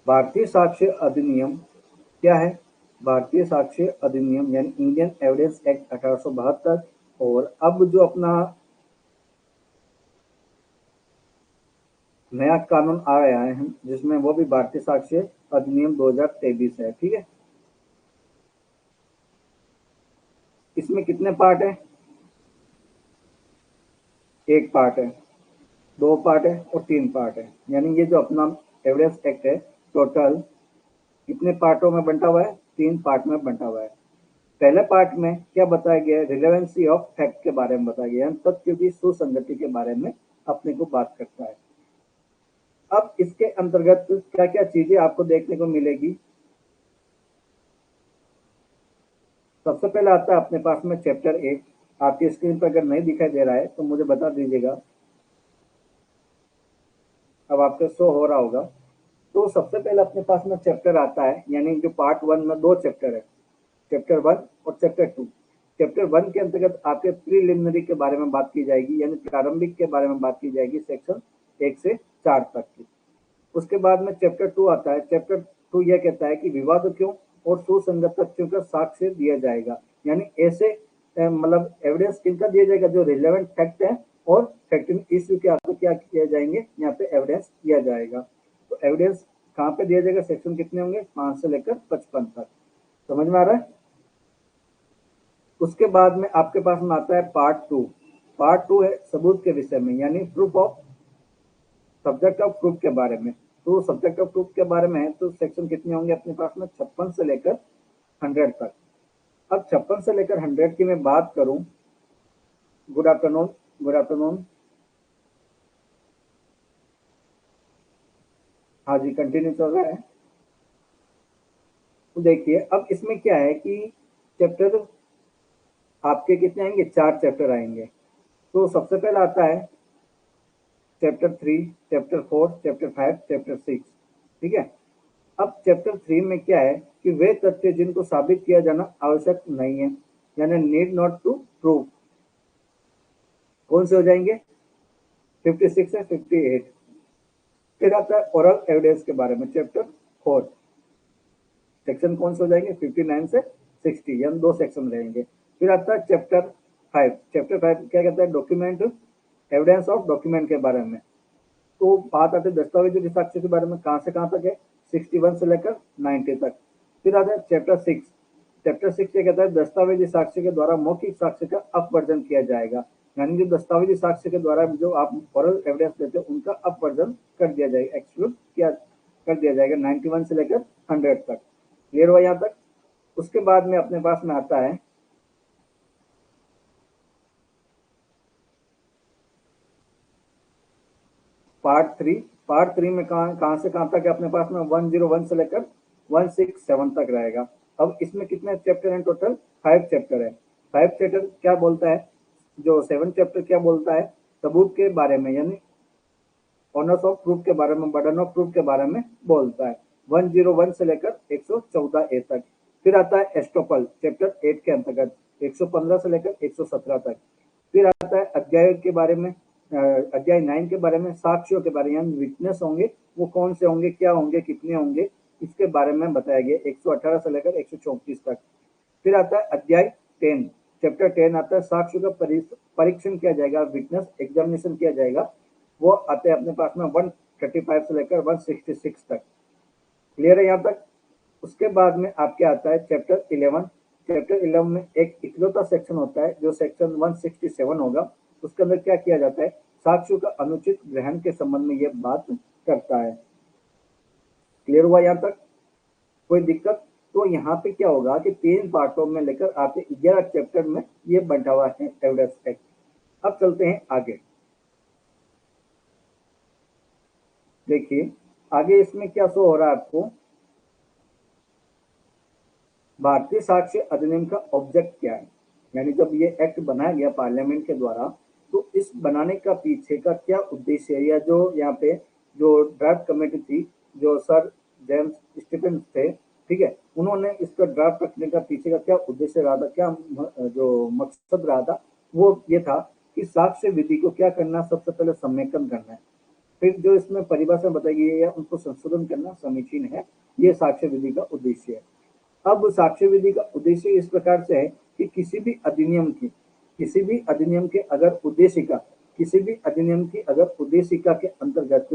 भारतीय साक्ष्य अधिनियम क्या है? भारतीय साक्ष्य अधिनियम यानी इंडियन एविडेंस एक्ट 1872। और अब जो अपना नया कानून आ गया है जिसमें वो भी भारतीय साक्ष्य अधिनियम 2023 है। ठीक है, इसमें कितने पार्ट है? एक पार्ट है, दो पार्ट है और तीन पार्ट है। यानी ये जो अपना एविडेंस एक्ट है टोटल कितने पार्टों में बंटा हुआ है? तीन पार्ट में बंटा हुआ है। पहले पार्ट में क्या बताया गया है? रिलेवेंसी ऑफ फैक्ट के बारे में बताया गया है, तथ्यों की सुसंगति के बारे में अपने को बात करता है। अब इसके अंतर्गत क्या क्या चीजें आपको देखने को मिलेगी? सबसे पहले आता है अपने पास में चैप्टर 1। आपकी स्क्रीन पर अगर नहीं दिखाई दे रहा है तो मुझे बता दीजिएगा। अब आपको शो हो रहा होगा। तो सबसे पहले अपने पास में चैप्टर आता है, यानी जो पार्ट 1 में दो चैप्टर है, चैप्टर 1 और चैप्टर 2। चैप्टर 1 के अंतर्गत आपके प्रीलिमिनरी के बारे में बात की जाएगी, यानी प्रारंभिक के बारे में बात की जाएगी, सेक्शन 1 से 4 तक की। उसके बाद में चैप्टर 2 आता है। चैप्टर 2 यह कहता है कि विवाद क्यों और सुसंगत तथ्यों का साक्ष्य दिया जाएगा, यानी ऐसे मतलब एविडेंस किनका दिया जाएगा? जो रिलेवेंट फैक्ट है और फैक्टिंग इश्यू के आपको क्या किया जाएंगे? यहाँ पे एविडेंस दिया जाएगा। तो एविडेंस कहाँ पे दिया जाएगा? सेक्शन कितने होंगे? 5 से लेकर 55 तक। समझ में आ रहा है? उसके बाद में आपके पास में आता है पार्ट 2। पार्ट 2 है सबूत के विषय में, यानी proof of subject of proof के बारे में। तो सब्जेक्ट ऑफ प्रूफ के बारे में है तो सेक्शन कितने होंगे अपने पास में? 56 से लेकर 100 तक। अब 56 से लेकर 100 की मैं बात करूं। Good afternoon, good afternoon. हाँ जी, कंटिन्यू चल रहा है। तो देखिए अब इसमें क्या है कि चैप्टर आपके कितने आएंगे? 4 चैप्टर आएंगे। तो सबसे पहला आता है चैप्टर 3, चैप्टर 4, चैप्टर 5, चैप्टर 6। ठीक है, अब चैप्टर 3 में क्या है कि वे तथ्य जिनको साबित किया जाना आवश्यक नहीं है, यानी नीड नॉट टू प्रूव, कौन से हो जाएंगे? 56 से 58। फिर आता है ओरल एविडेंस के बारे में, चैप्टर 4। सेक्शन कौन से हो जाएंगे? 59 से 60, यानी दो सेक्शन रहेंगे। फिर आता है चैप्टर 5। चैप्टर 5 क्या कहता है? डॉक्यूमेंट, एविडेंस ऑफ डॉक्यूमेंट के बारे में। तो बात आती है दस्तावेजों के साक्ष्य के बारे में, कहाँ से कहाँ तक है? 61 से लेकर 90 तक। फिर आता है चैप्टर 6। चैप्टर 6 क्या कहता है? दस्तावेजी साक्ष्य के द्वारा मौखिक साक्ष्य का अपवर्जन किया जाएगा, यानी जो दस्तावेजी साक्ष्य के द्वारा जो आप ओरल एविडेंस देते हो उनका अपवर्जन कर दिया जाएगा, एक्सक्लूड किया कर दिया जाएगा 91 से लेकर 100 तक। क्लियर हुआ यहाँ तक? उसके बाद में अपने पास में आता है पार्ट 3। पार्ट 3 में कहाँ से कहाँ तक है अपने पास में? 101 से लेकर 167 तक रहेगा। अब इसमें कितने चैप्टर हैं टोटल? 5 चैप्टर है। 5 चैप्टर क्या बोलता है? जो 7 चैप्टर क्या बोलता है? सबूत के बारे में, यानी ऑनर्स ऑफ प्रूफ के बारे में, बर्डन ऑफ प्रूफ के बारे में बोलता है, 101 से लेकर 114 ए तक। फिर आता है एस्टोपल, चैप्टर 8 के अंतर्गत 115 से लेकर 117 तक। फिर आता है अध्याय के बारे में, अध्याय 9 के बारे में, साक्ष्यों के बारे में, यानी विटनेस होंगे वो कौन से होंगे, क्या होंगे, कितने होंगे, इसके बारे में बताया गया 118 से लेकर 134 तक। फिर आता है अध्याय 10, चैप्टर 10 आता है साक्ष्यों का परीक्षण किया जाएगा, विटनेस एग्जामिनेशन किया जाएगा। वो आते हैं अपने पास में 135 से लेकर 166 तक। क्लियर है यहाँ तक? उसके बाद में आपके आता है चैप्टर 11। चैप्टर 11 में एक इकलौता सेक्शन होता है जो सेक्शन 167 होगा। उसके अंदर क्या किया जाता है? साक्ष्यों का अनुचित ग्रहण के संबंध में ये बात करता है। क्लियर हुआ यहाँ तक? कोई दिक्कत? तो यहाँ पे क्या होगा कि 3 पार्टों में लेकर आपके 11 चैप्टर में ये बंटा हुआ है एविडेंस एक्ट। अब चलते हैं आगे। देखिए आगे इसमें क्या शो हो रहा है आपको? भारतीय साक्ष्य अधिनियम का ऑब्जेक्ट क्या है, यानी जब ये एक्ट बनाया गया पार्लियामेंट के द्वारा तो इस बनाने का पीछे का क्या उद्देश्य है, या जो यहाँ पे जो ड्राफ्ट कमेटी थी, जो सर जेम्स स्टीफेंस थे, ठीक है, उन्होंने इसका ड्राफ्ट रखने का पीछे का क्या उद्देश्य रहा था, क्या जो मकसद रहा था, वो ये था कि साक्ष्य विधि को क्या करना, सबसे पहले समेकन करना है। फिर जो इसमें परिभाषा बताई गई है उनको संशोधन करना समीचीन है। ये साक्ष्य विधि का उद्देश्य है। अब साक्ष्य विधि का उद्देश्य इस प्रकार से है कि किसी भी अधिनियम की अगर उद्देशिका के अंतर्गत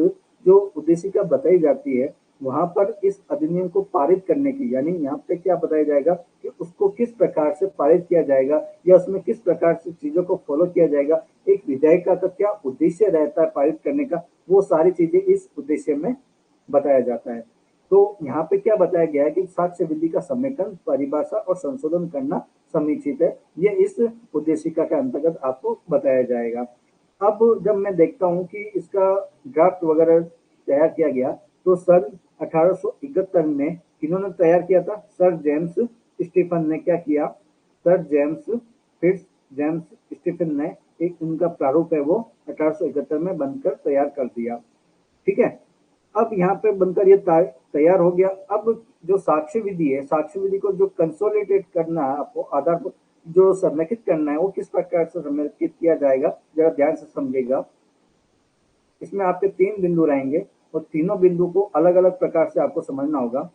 जो उद्देशिका बताई जाती है, वहां पर इस अधिनियम को पारित करने की, यानी यहाँ पे क्या बताया जाएगा कि उसको किस प्रकार से पारित किया जाएगा या उसमें किस प्रकार से चीजों को फॉलो किया जाएगा, एक विधायिका का क्या उद्देश्य रहता है पारित करने का, वो सारी चीजें इस उद्देश्य में बताया जाता है। तो यहाँ पे क्या बताया गया है कि साक्ष्य विधि का समेकन, परिभाषा और संशोधन करना समीचित है। ये इस उद्देशिका के अंतर्गत आपको बताया जाएगा। अब जब मैं देखता हूँ कि इसका ड्राफ्ट वगैरह तैयार किया गया, तो सन 1871 में किन्होंने तैयार किया था? सर जेम्स स्टीफन ने क्या किया? सर जेम्स स्टीफन ने एक उनका प्रारूप है वो 1871 में बनकर तैयार कर दिया। ठीक है, अब यहाँ पे बनकर ये तैयार हो गया। अब जो साक्ष्य विधि है, साक्ष्य विधि को जो कंसोलिडेट करना है, आपको आधार को जो समेकित करना है, वो किस प्रकार से समेकित किया जाएगा, जरा ध्यान से समझिएगा। इसमें आपके 3 बिंदु रहेंगे और तीनों बिंदु को अलग अलग प्रकार से आपको समझना होगा।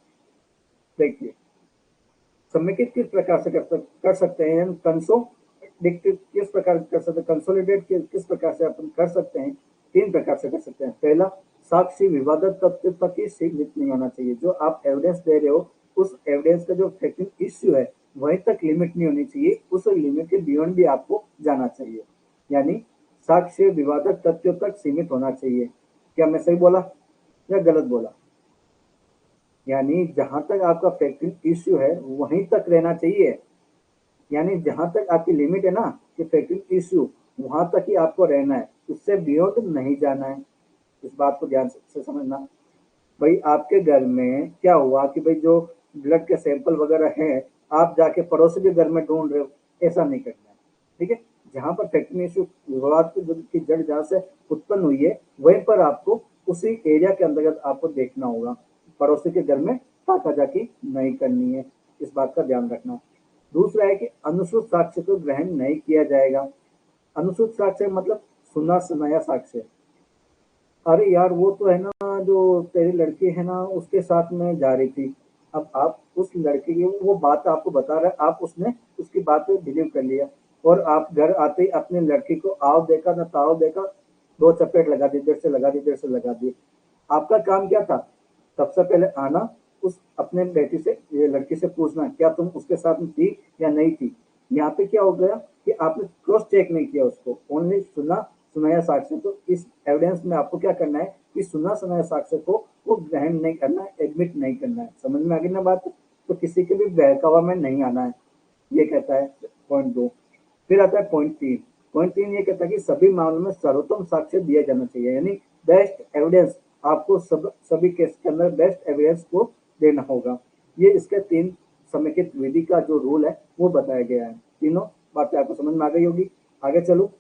देखिए, समेकित किस प्रकार से कर सकते हैं, कंसोलिडेट किस प्रकार कर सकते हैं, कंसोलिडेट किस प्रकार से अपन कर सकते हैं? 3 प्रकार से कर सकते हैं। पहला, साक्षी विवादक तथ्य तक ही सीमित नहीं होना चाहिए। जो आप एविडेंस दे रहे हो, उस एविडेंस का जो फैक्टिंग इश्यू है वहीं तक लिमिट नहीं होनी चाहिए, उस लिमिट के बियॉन्ड भी आपको जाना चाहिए। यानी साक्ष्य विवादक तथ्यों तक सीमित होना चाहिए। क्या मैं सही बोला या गलत बोला? यानी जहां तक आपका फैक्टिंग इश्यू है वहीं तक रहना चाहिए। यानी जहां तक आपकी लिमिट है ना कि फैक्टिंग इश्यू, वहां तक ही आपको रहना है, उससे बियॉन्ड नहीं जाना है। इस बात को ध्यान से समझना। भाई आपके घर में क्या हुआ कि भाई जो ब्लड के सैंपल वगैरह हैं, आप जाके पड़ोसी के घर में ढूंढ रहे हो, ऐसा नहीं करना है। ठीक है, जहां पर फैक्ट्री इश्यू विवाद की जड़ जहां से उत्पन्न हुई है, वहीं पर आपको उसी एरिया के अंतर्गत आपको देखना होगा। पड़ोसी के घर में ताकाजाकी नहीं करनी है, इस बात का ध्यान रखना। दूसरा है कि अनुसूत साक्ष्य को ग्रहण नहीं किया जाएगा। अनुसूत साक्ष्य मतलब सुना सुनाया साक्ष्य। अरे यार, वो तो है ना जो तेरी लड़की है ना, उसके साथ में जा रही थी। अब आप उस लड़के की वो बात आपको बता रहा है, आप उसने उसकी बात पे बिलीव कर लिया और आप घर आते ही अपनी लड़की को आओ देखा ना ताओ देखा, 2 चपेट लगा दी, इधर से लगा दी, इधर से लगा दी। आपका काम क्या था? सबसे पहले आना, उस अपने बेटी से, ये लड़की से पूछना क्या तुम उसके साथ में थी या नहीं थी। यहाँ पे क्या हो गया कि आपने क्रॉस चेक नहीं किया उसको, ओनली सुना सुनाया साक्ष्य। तो इस एविडेंस में आपको क्या करना है कि सुना सुनाया साक्ष्य को वो ग्रहण नहीं करना है, एडमिट नहीं करना है। समझ में आ गई ना बात? तो किसी के भी बहकावा में नहीं आना है, ये कहता है पॉइंट 2। फिर आता है पॉइंट 3। पॉइंट 3 ये कहता है कि सभी मामलों में सर्वोत्तम साक्ष्य दिया जाना चाहिए, यानी बेस्ट एविडेंस आपको सभी केस के अंदर बेस्ट एविडेंस को देना होगा। ये इसके 3 समेकित विधि का जो रूल है वो बताया गया है। तीनों बातें आपको समझ में आ गई होगी। आगे चलो।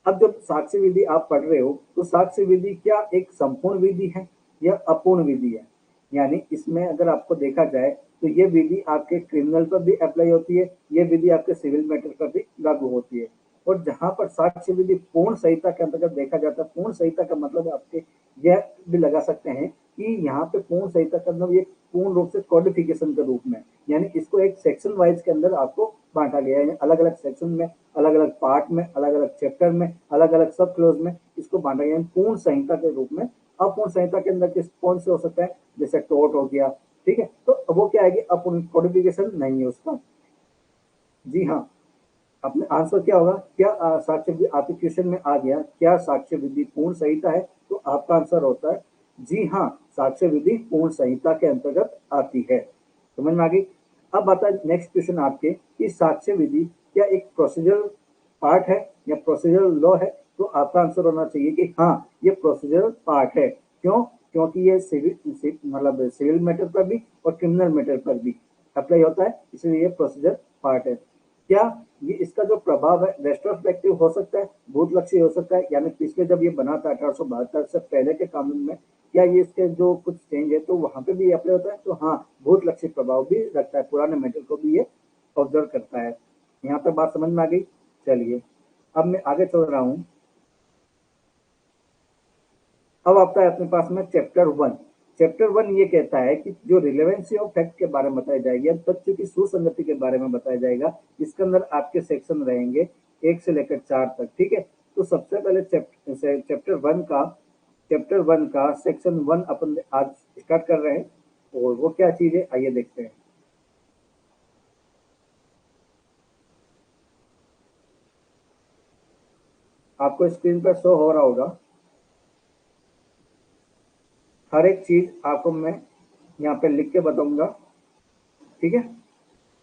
अब जब साक्ष्य विधि आप पढ़ रहे हो, तो साक्ष्य विधि क्या एक संपूर्ण विधि है या अपूर्ण विधि है? यानी इसमें अगर आपको देखा जाए तो ये विधि आपके क्रिमिनल पर भी अप्लाई होती है, ये विधि आपके सिविल मैटर पर भी लागू होती है। और जहां पर साक्ष्य विधि पूर्ण संहिता के अंतर्गत देखा जाता है, पूर्ण संहिता का मतलब आपके यह भी लगा सकते हैं कि यहाँ पे पूर्ण संहिता का मतलब ये पूर्ण रूप से कोडिफिकेशन के रूप में, यानी इसको एक सेक्शन वाइज के अंदर आपको बांटा गया है। अलग अलग सेक्शन में, अलग अलग पार्ट में, अलग अलग चैप्टर में, अलग अलग सब क्लोज में इसको बांटा गया है पूर्ण संहिता के रूप में। अपूर्ण संहिता के अंदर किस कौन से हो सकता है? जैसे टोर्ट हो गया। ठीक है, तो वो क्या है कि अपूर्ण कोडिफिकेशन नहीं है उसका। जी हाँ, अपने आंसर क्या होगा? क्या साक्ष्य विधि आपके क्वेश्चन में आ गया, क्या साक्ष्य विधि पूर्ण संहिता है? तो आपका आंसर होता है जी हाँ, साक्ष्य विधि पूर्ण संहिता के अंतर्गत आती है। समझ में आ गई? अब आता है नेक्स्ट क्वेश्चन आपके कि साक्ष्य विधि क्या एक प्रोसीजरल पार्ट है या प्रोसीजरल लॉ है? तो आपका आंसर होना चाहिए कि हाँ, ये प्रोसीजरल पार्ट है। क्यों? क्योंकि ये मतलब सिविल मैटर पर भी और क्रिमिनल मैटर पर भी अप्लाई होता है, इसलिए ये प्रोसीजर पार्ट है। क्या ये इसका जो प्रभाव है रेट्रोस्पेक्टिव हो सकता है, भूतलक्षी हो सकता है? यानी पिछले जब ये बना था 1872 से पहले के कानून में, क्या ये इसके जो कुछ चेंज है तो वहां पे भी अप्लाई होता है? तो हाँ, भूतलक्षी प्रभाव भी रखता है, पुराने मेटर को भी ये ऑब्जर्व करता है। यहाँ पे बात समझ में आ गई? चलिए अब मैं आगे चल रहा हूँ। अब आता है अपने पास में चैप्टर 1। चैप्टर 1 ये कहता है कि जो रिलेवेंसी ऑफ फैक्ट के बारे में बताई जाएगी, अब तथ्यों की सुसंगति के बारे में बताया जाएगा। इसके अंदर आपके सेक्शन रहेंगे 1 से लेकर 4 तक, ठीक है। तो सबसे पहले चैप्टर 1 का सेक्शन 1 अपन आज स्टार्ट कर रहे हैं, और वो क्या चीज है आइए देखते हैं। आपको स्क्रीन पर शो हो रहा होगा, हर एक चीज आपको मैं यहाँ पे लिख के बताऊंगा, ठीक है।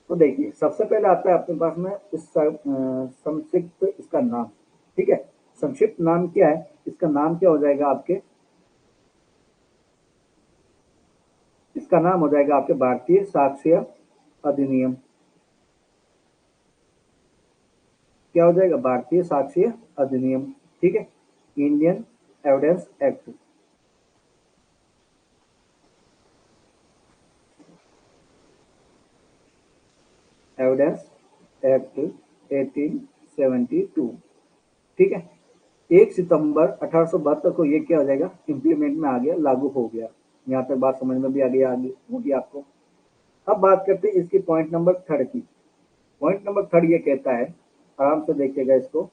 तो देखिए सबसे पहले आता है अपने पास में इस संक्षिप्त इसका नाम, ठीक है। संक्षिप्त नाम क्या है, इसका नाम क्या हो जाएगा आपके, इसका नाम हो जाएगा आपके भारतीय साक्ष्य अधिनियम। क्या हो जाएगा, भारतीय साक्ष्य अधिनियम, ठीक है। Indian evidence act, evidence act 1872, ठीक है। 1 सितंबर 1872 को ये क्या हो जाएगा, इंप्लीमेंट में आ गया, लागू हो गया। यहाँ तक बात समझ में भी आ गया, आगे होगी आपको। अब बात करते हैं इसकी पॉइंट नंबर 3 की। पॉइंट नंबर 3 ये कहता है, आराम से देखिएगा इसको।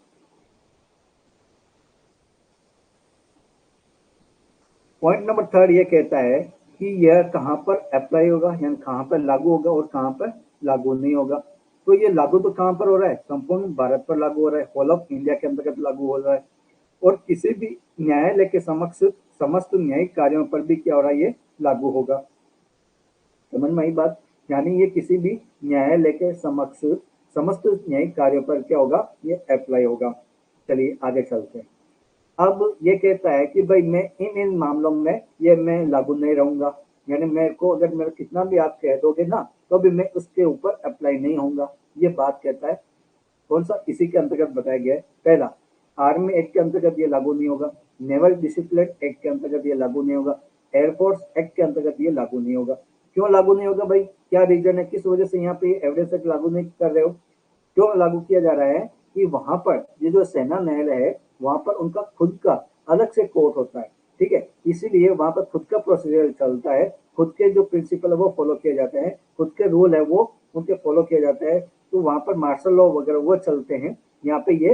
पॉइंट नंबर 3 ये कहता है कि यह कहाँ पर अप्लाई होगा, यानी कहाँ पर लागू होगा और कहाँ पर लागू नहीं होगा। तो ये लागू तो कहाँ पर हो रहा है, संपूर्ण भारत पर लागू हो रहा है, होल ऑफ इंडिया के अंतर्गत लागू हो रहा है। और किसी भी न्यायालय के समक्ष समस्त न्यायिक कार्यों पर भी क्या हो रहा है, ये लागू होगा। समझ में आई बात, यानी ये किसी भी न्यायालय के समक्ष समस्त न्यायिक कार्यों पर क्या होगा, ये अप्लाई होगा। चलिए आगे चलते हैं। अब ये कहता है कि भाई मैं इन मामलों में ये मैं लागू नहीं रहूंगा, यानी मेरे को अगर मेरा कितना भी आप कह दोगे ना, तो भी मैं उसके ऊपर अप्लाई नहीं होऊंगा, ये बात कहता है। कौन सा, इसी के अंतर्गत बताया गया है। पहला, आर्मी एक्ट के अंतर्गत ये लागू नहीं होगा, नेवल डिसिप्लिन एक्ट के अंतर्गत ये लागू नहीं होगा, एयरफोर्स एक्ट के अंतर्गत ये लागू नहीं होगा। क्यों लागू नहीं होगा भाई, क्या रीजन है, किस वजह से यहाँ पे एविडेंस एक्ट लागू नहीं कर रहे हो। क्यों लागू किया जा रहा है कि वहां पर ये जो सेना न्यायालय है, वहां पर उनका खुद का अलग से कोर्ट होता है, ठीक है। इसीलिए वहां पर खुद का प्रोसीजर चलता है, खुद के जो प्रिंसिपल है वो फॉलो किए जाते हैं, खुद के रूल है वो उनके फॉलो किए जाते हैं। तो वहां पर मार्शल लॉ वगैरह वो चलते हैं। यहाँ पे ये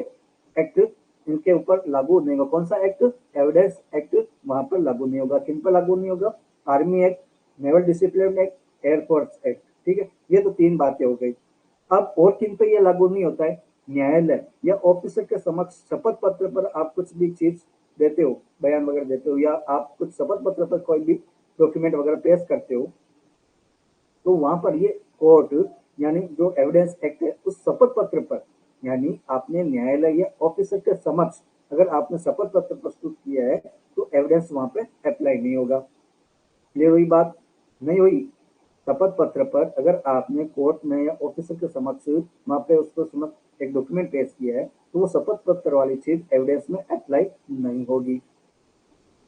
एक्ट इनके ऊपर लागू नहीं होगा। कौन सा एक्ट, एविडेंस एक्ट वहां पर लागू नहीं होगा। किन पर लागू नहीं होगा, army act, naval discipline act, air force act, ठीक है। ये तो 3 बातें हो गई। अब और किन पे ये लागू नहीं होता है, न्यायालय या ऑफिसर के समक्ष शपथ पत्र पर आप कुछ भी चीज देते हो, बयान वगैरह देते हो, या आप कुछ शपथ पत्र पर कोई भी डॉक्यूमेंट वगैरह पेश करते हो, तो वहां पर ये कोर्ट यानी जो एविडेंस एक्ट है उस शपथ पत्र पर, यानी आपने न्यायालय या ऑफिसर के समक्ष अगर आपने शपथ पत्र प्रस्तुत किया है, तो एविडेंस वहां पे अप्लाई नहीं होगा। क्लियर हुई बात, नहीं हुई। शपथ पत्र पर अगर आपने कोर्ट में या ऑफिसर के समक्ष वहां पे उसको समक्ष एक डॉक्यूमेंट पेश किया है, तो वो शपथ पत्र वाली चीज एविडेंस में अप्लाई नहीं होगी।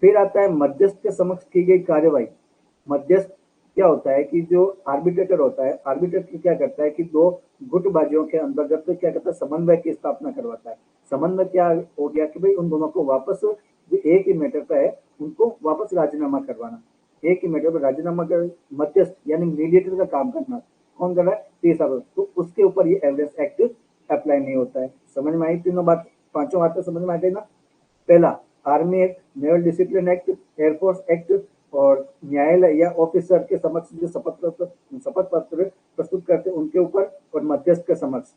फिर आता है मध्यस्थ के समक्ष की गई कार्यवाही। मध्यस्थ क्या होता है कि जो आर्बिट्रेटर होता है, आर्बिट्रेटर क्या करता है कि दो गुटबाजियों के अंतर्गत तो क्या करता है, समन्वय की स्थापना करवाता है। समन्वय क्या हो गया कि भाई उन दोनों को वापस जो एक ही मैटर पर है उनको वापस राजीनामा करवाना, एक ही मैटर पर राजीनामा कर, मध्यस्थ यानी मीडिएटर का काम करना। कौन कर रहा है, तीसरा पक्ष। तो उसके ऊपर ये एविडेंस एक्ट अप्लाई नहीं होता है। समझ में आई तीनों बात, पांचों बातें समझ में आ गई ना। पहला, army act, naval discipline act, air force act, और न्यायालय या ऑफिसर के समक्ष जो शपथ पत्र प्रस्तुत करते हैं उनके ऊपर, और मध्यस्थ के समक्ष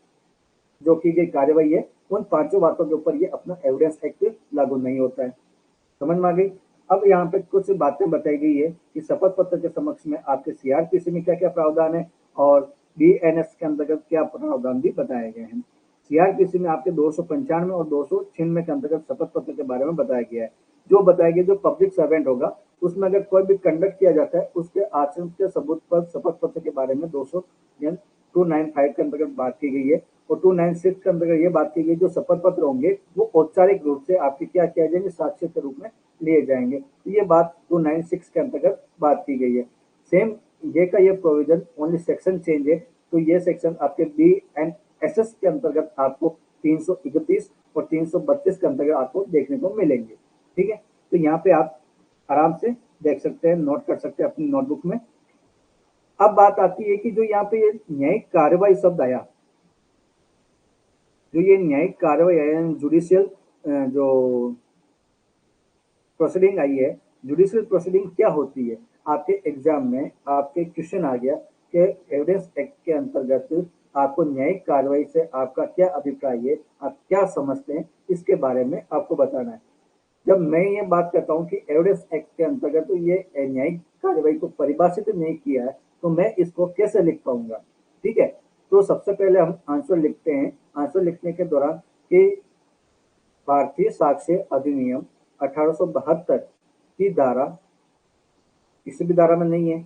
जो की गई कार्यवाही है, उन पांचों बातों के ऊपर ये अपना एविडेंस एक्ट लागू नहीं होता है। समझ में आ गई। अब यहाँ पे कुछ बातें बताई गई है कि शपथ पत्र के समक्ष में आपके सीआरपीसी में क्या क्या प्रावधान है, और बीएनएस के अंतर्गत क्या प्रावधान भी बताए गए हैं। सीआरपीसी में आपके 295 और 296 के अंतर्गत शपथ पत्र के बारे में बताया गया है। जो बताया गया, जो पब्लिक सर्वेंट होगा उसमें अगर कोई भी कंडक्ट किया जाता है, उसके आचरण के सबूत पर शपथ पत्र के बारे में 295 के अंतर्गत बात की गई है। और 296 के अंतर्गत ये बात की गई, जो शपथ पत्र होंगे वो औपचारिक रूप से आपके क्या किया जाएंगे, साक्ष्य के रूप में लिए जाएंगे। तो ये बात 296 के अंतर्गत बात की गई है। सेम ये का ये प्रोविजन ओनली सेक्शन चेंज है। तो ये सेक्शन आपके बी एंड एस एस के अंतर्गत आपको 331 और 332 के अंतर्गत आपको देखने को मिलेंगे, ठीक है। तो यहाँ पे आप आराम से देख सकते हैं, नोट कर सकते हैं अपनी नोटबुक में। अब बात आती है कि जो यहाँ पे ये न्यायिक कार्रवाई शब्द आया, जो ये न्यायिक कार्रवाई आया, जुडिशियल जो प्रोसीडिंग आई है, जुडिशियल प्रोसीडिंग क्या होती है? आपके एग्जाम में आपके क्वेश्चन आ गया कि एविडेंस एक्ट के अंतर्गत आपको न्यायिक कार्रवाई से आपका क्या अभिप्राय है, आप क्या समझते हैं, इसके बारे में आपको बताना है। जब मैं ये बात करता हूँ कि एविडेंस एक्ट के अंतर्गत तो ये न्यायिक कार्रवाई को परिभाषित नहीं किया है, तो मैं इसको कैसे लिख पाऊंगा? ठीक है, तो सबसे पहले हम आंसर लिखते हैं। आंसर लिखने के दौरान कि भारतीय साक्ष्य अधिनियम 1872 की धारा किसी भी धारा में नहीं है,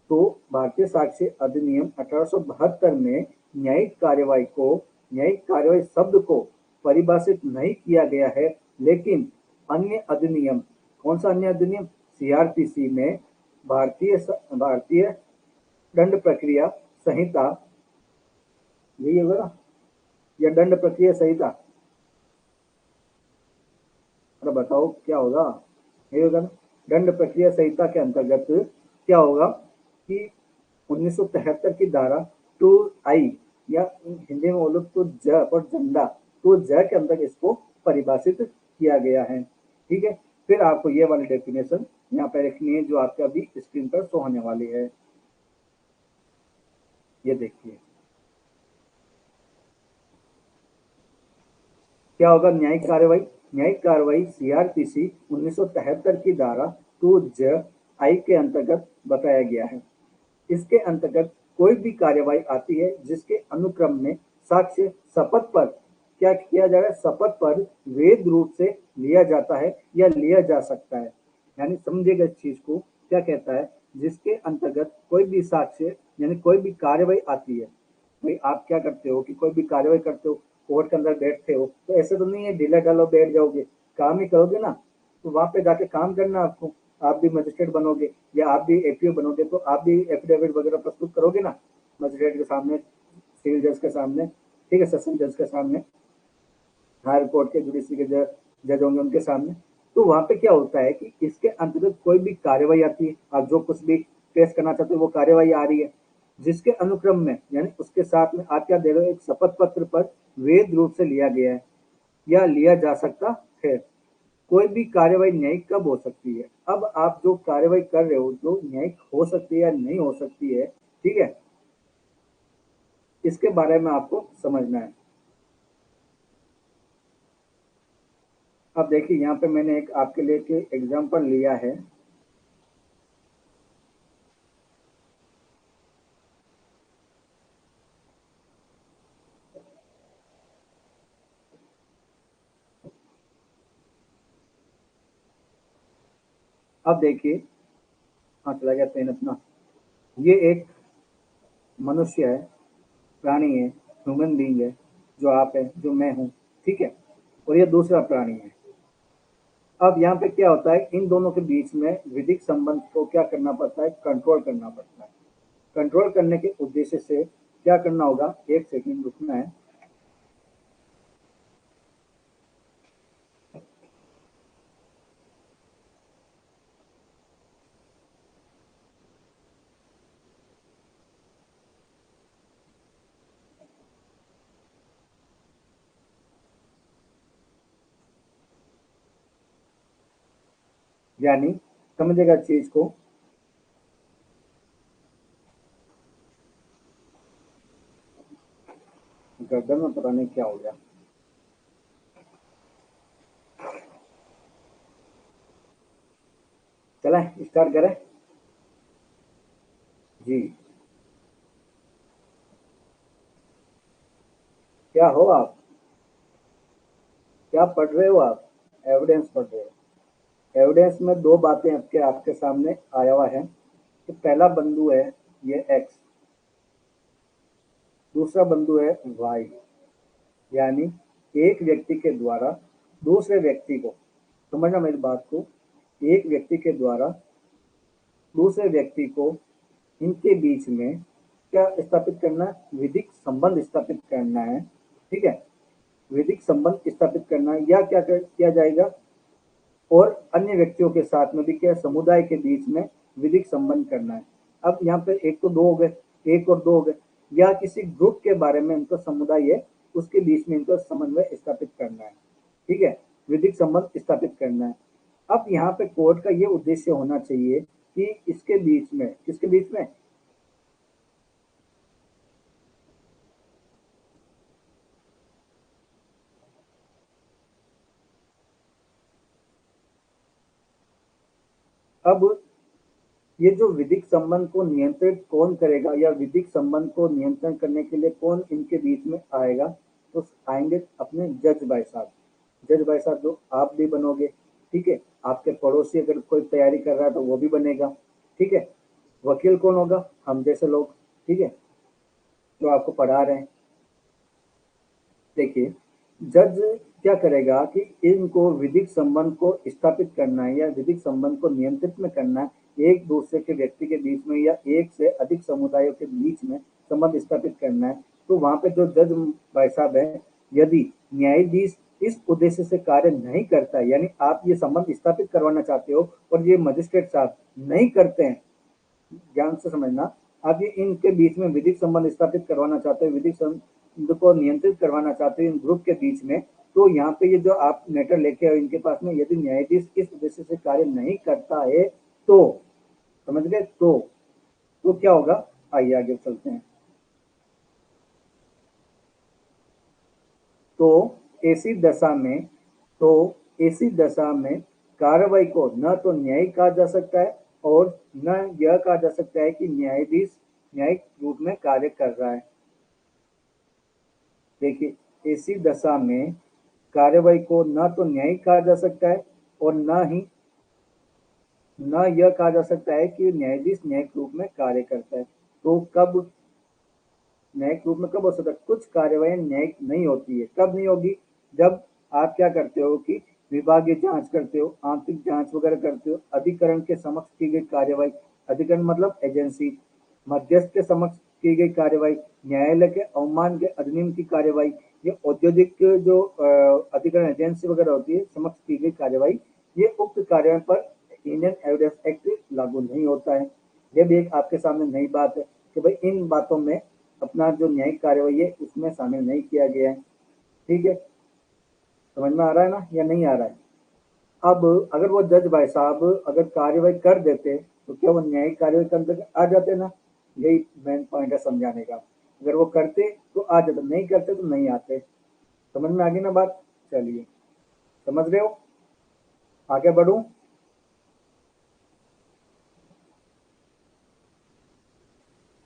तो भारतीय साक्ष्य अधिनियम 1872 में न्यायिक कार्यवाही शब्द को परिभाषित नहीं किया गया है, लेकिन अन्य अधिनियम, कौन सा अन्य अधिनियम? सीआरपीसी में भारतीय दंड प्रक्रिया संहिता, यही होगा ना, या दंड प्रक्रिया संहिता, अरे बताओ क्या होगा? यही होगा ना, दंड प्रक्रिया संहिता के अंतर्गत क्या होगा कि 1973 की धारा 2I, या हिंदी में बोलो तो ज और झंडा, तो ज के अंदर इसको परिभाषित किया गया है। ठीक है, फिर आपको ये वाली डेफिनेशन यहाँ पे लिखनी है जो आपके अभी स्क्रीन पर शो होने वाली है। ये देखिए क्या होगा न्यायिक कार्रवाई। न्यायिक कार्रवाई सीआरपीसी 1973 की धारा 2J के अंतर्गत बताया गया है। इसके अंतर्गत कोई भी कार्यवाही आती है जिसके अनुक्रम में साक्ष्य शपथ पर क्या किया जा रहा है, शपथ पर वैध रूप से लिया जाता है या लिया जा सकता है। यानी समझिएगा इस चीज को, क्या कहता है, जिसके अंतर्गत कोई भी साक्ष्य यानी कोई भी कार्यवाही आती है। भाई आप क्या करते हो कि कोई भी कार्यवाही करते हो, कोर्ट के अंदर बैठते हो, तो ऐसे तो नहीं है ढीला ढालो बैठ जाओगे, काम ही करोगे ना। तो वहां पे जाके काम करना आपको, आप भी मजिस्ट्रेट बनोगे या आप भी एपीओ बनोगे, तो आप भी एफिडेविट वगैरह प्रस्तुत करोगे ना मजिस्ट्रेट के सामने, सिविल जज के सामने, ठीक है, सेशन जज के सामने, हायर कोर्ट के जुडिशरी के जज होंगे उनके सामने। तो वहां पे क्या होता है कि इसके अंतर्गत कोई भी कार्यवाही आती है, आप जो कुछ भी पेश करना चाहते हो वो कार्यवाही आ रही है, जिसके अनुक्रम में यानी उसके साथ में आप क्या दे रहे हो, एक शपथ पत्र पर वैध रूप से लिया गया है या लिया जा सकता है। कोई भी कार्यवाही न्यायिक कब हो सकती है? अब आप जो कार्यवाही कर रहे हो जो न्यायिक हो सकती है या नहीं हो सकती है, ठीक है, इसके बारे में आपको समझना है। अब देखिए यहाँ पे मैंने एक आपके लिए के एग्जाम्पल लिया है। अब देखिए, हाँ चला गया पेन अपना। ये एक मनुष्य है, प्राणी है, ह्यूमन बीइंग है, जो आप है, जो मैं हूँ, ठीक है, और ये दूसरा प्राणी है। अब यहाँ पे क्या होता है, इन दोनों के बीच में विधिक संबंध को क्या करना पड़ता है, कंट्रोल करना पड़ता है। कंट्रोल करने के उद्देश्य से क्या करना होगा, एक सेकंड रुकना है। यानी समझेगा चीज को, गर्दन में पता नहीं क्या हो गया। चला स्टार्ट करें जी। क्या हो आप, क्या पढ़ रहे हो आप? एविडेंस पढ़ रहे हो। एविडेंस में दो बातें आपके आपके सामने आया हुआ है कि पहला बंधु है ये एक्स, दूसरा बंधु है वाई। यानी एक व्यक्ति के द्वारा दूसरे व्यक्ति को, समझना मेरी बात को, एक व्यक्ति के द्वारा दूसरे व्यक्ति को, इनके बीच में क्या स्थापित करना है, विधिक संबंध स्थापित करना है। ठीक है, विधिक संबंध स्थापित करना है, या क्या किया जाएगा, और अन्य व्यक्तियों के साथ में भी क्या समुदाय के बीच में विधिक संबंध करना है। अब यहाँ पे एक तो दो हो गए, एक और दो हो गए, या किसी ग्रुप के बारे में इनको समुदाय है उसके बीच में इनको समन्वय स्थापित करना है। ठीक है, विधिक संबंध स्थापित करना है। अब यहाँ पे कोर्ट का ये उद्देश्य होना चाहिए कि इसके बीच में, किसके बीच में, अब ये जो विधिक संबंध को नियंत्रित कौन करेगा या विधिक संबंध को नियंत्रण करने के लिए कौन इनके बीच में आएगा, तो आएंगे अपने जज भाई साहब। जज भाई साहब जो आप भी बनोगे, ठीक है, आपके पड़ोसी अगर कोई तैयारी कर रहा है तो वो भी बनेगा। ठीक है, वकील कौन होगा, हम जैसे लोग। ठीक है, जो आपको पढ़ा रहे हैं। देखिए, जज क्या करेगा कि इनको विधिक संबंध को स्थापित करना है या विधिक संबंध को नियंत्रित में करना है, एक दूसरे के व्यक्ति के बीच में या एक से अधिक समुदायों के बीच में संबंध स्थापित करना है, तो वहां पे जो जज भाई साहब है, यदि न्यायाधीश इस उद्देश्य से कार्य नहीं करता है, यानी आप ये संबंध स्थापित करवाना चाहते हो और ये मजिस्ट्रेट साहब नहीं करते हैं, ध्यान से समझना, आप ये इनके बीच में विधिक संबंध स्थापित करवाना चाहते हो, विधिक संबंध को नियंत्रित करवाना चाहते हो इन ग्रुप के बीच में, तो यहाँ पे ये जो आप मैटर लेके आओ इनके पास में, यदि न्यायाधीश इस उद्देश्य से कार्य नहीं करता है तो, समझ गए, तो क्या होगा, आइए आगे चलते हैं। तो ऐसी दशा में तो ऐसी दशा में कार्रवाई को न तो न्यायिक कहा जा सकता है और न यह कहा जा सकता है कि न्यायाधीश न्यायिक रूप में कार्य कर रहा है। देखिए, ऐसी दशा में कार्रवाई को न तो न्यायिक कहा जा सकता है और न यह कहा जा सकता है कि न्यायाधीश न्यायिक रूप में कार्य करता है। तो कब न्यायिक रूप में कब हो सकता है, कुछ कार्यवाही न्यायिक नहीं होती है। कब नहीं होगी, जब आप क्या करते हो कि विभागीय जांच करते हो, आंतरिक जांच वगैरह करते हो, अधिकरण के समक्ष की गई कार्यवाही, अधिकरण मतलब एजेंसी, मध्यस्थ के समक्ष की गई कार्यवाही, न्यायालय के अवमान के अधिनियम की कार्यवाही, ये औद्योगिक जो अधिकरण एजेंसी वगैरह होती है समक्ष की गई कार्यवाही, ये उक्त कार्यवाही पर इंडियन एविडेंस एक्ट लागू नहीं होता है। ये भी एक आपके सामने नई बात है कि भाई इन बातों में अपना जो न्यायिक कार्यवाही है उसमें शामिल नहीं किया गया है। ठीक है, समझ में आ रहा है ना या नहीं आ रहा है। अब अगर वो जज भाई साहब अगर कार्यवाही कर देते तो क्या वो न्यायिक कार्यवाही के अंतर्गत आ जाते ना, यही मेन पॉइंट है समझाने का। अगर वो करते तो आ जाते, नहीं करते तो नहीं आते। समझ में आ गई ना बात, चलिए, समझ रहे हो, आगे बढ़ूं।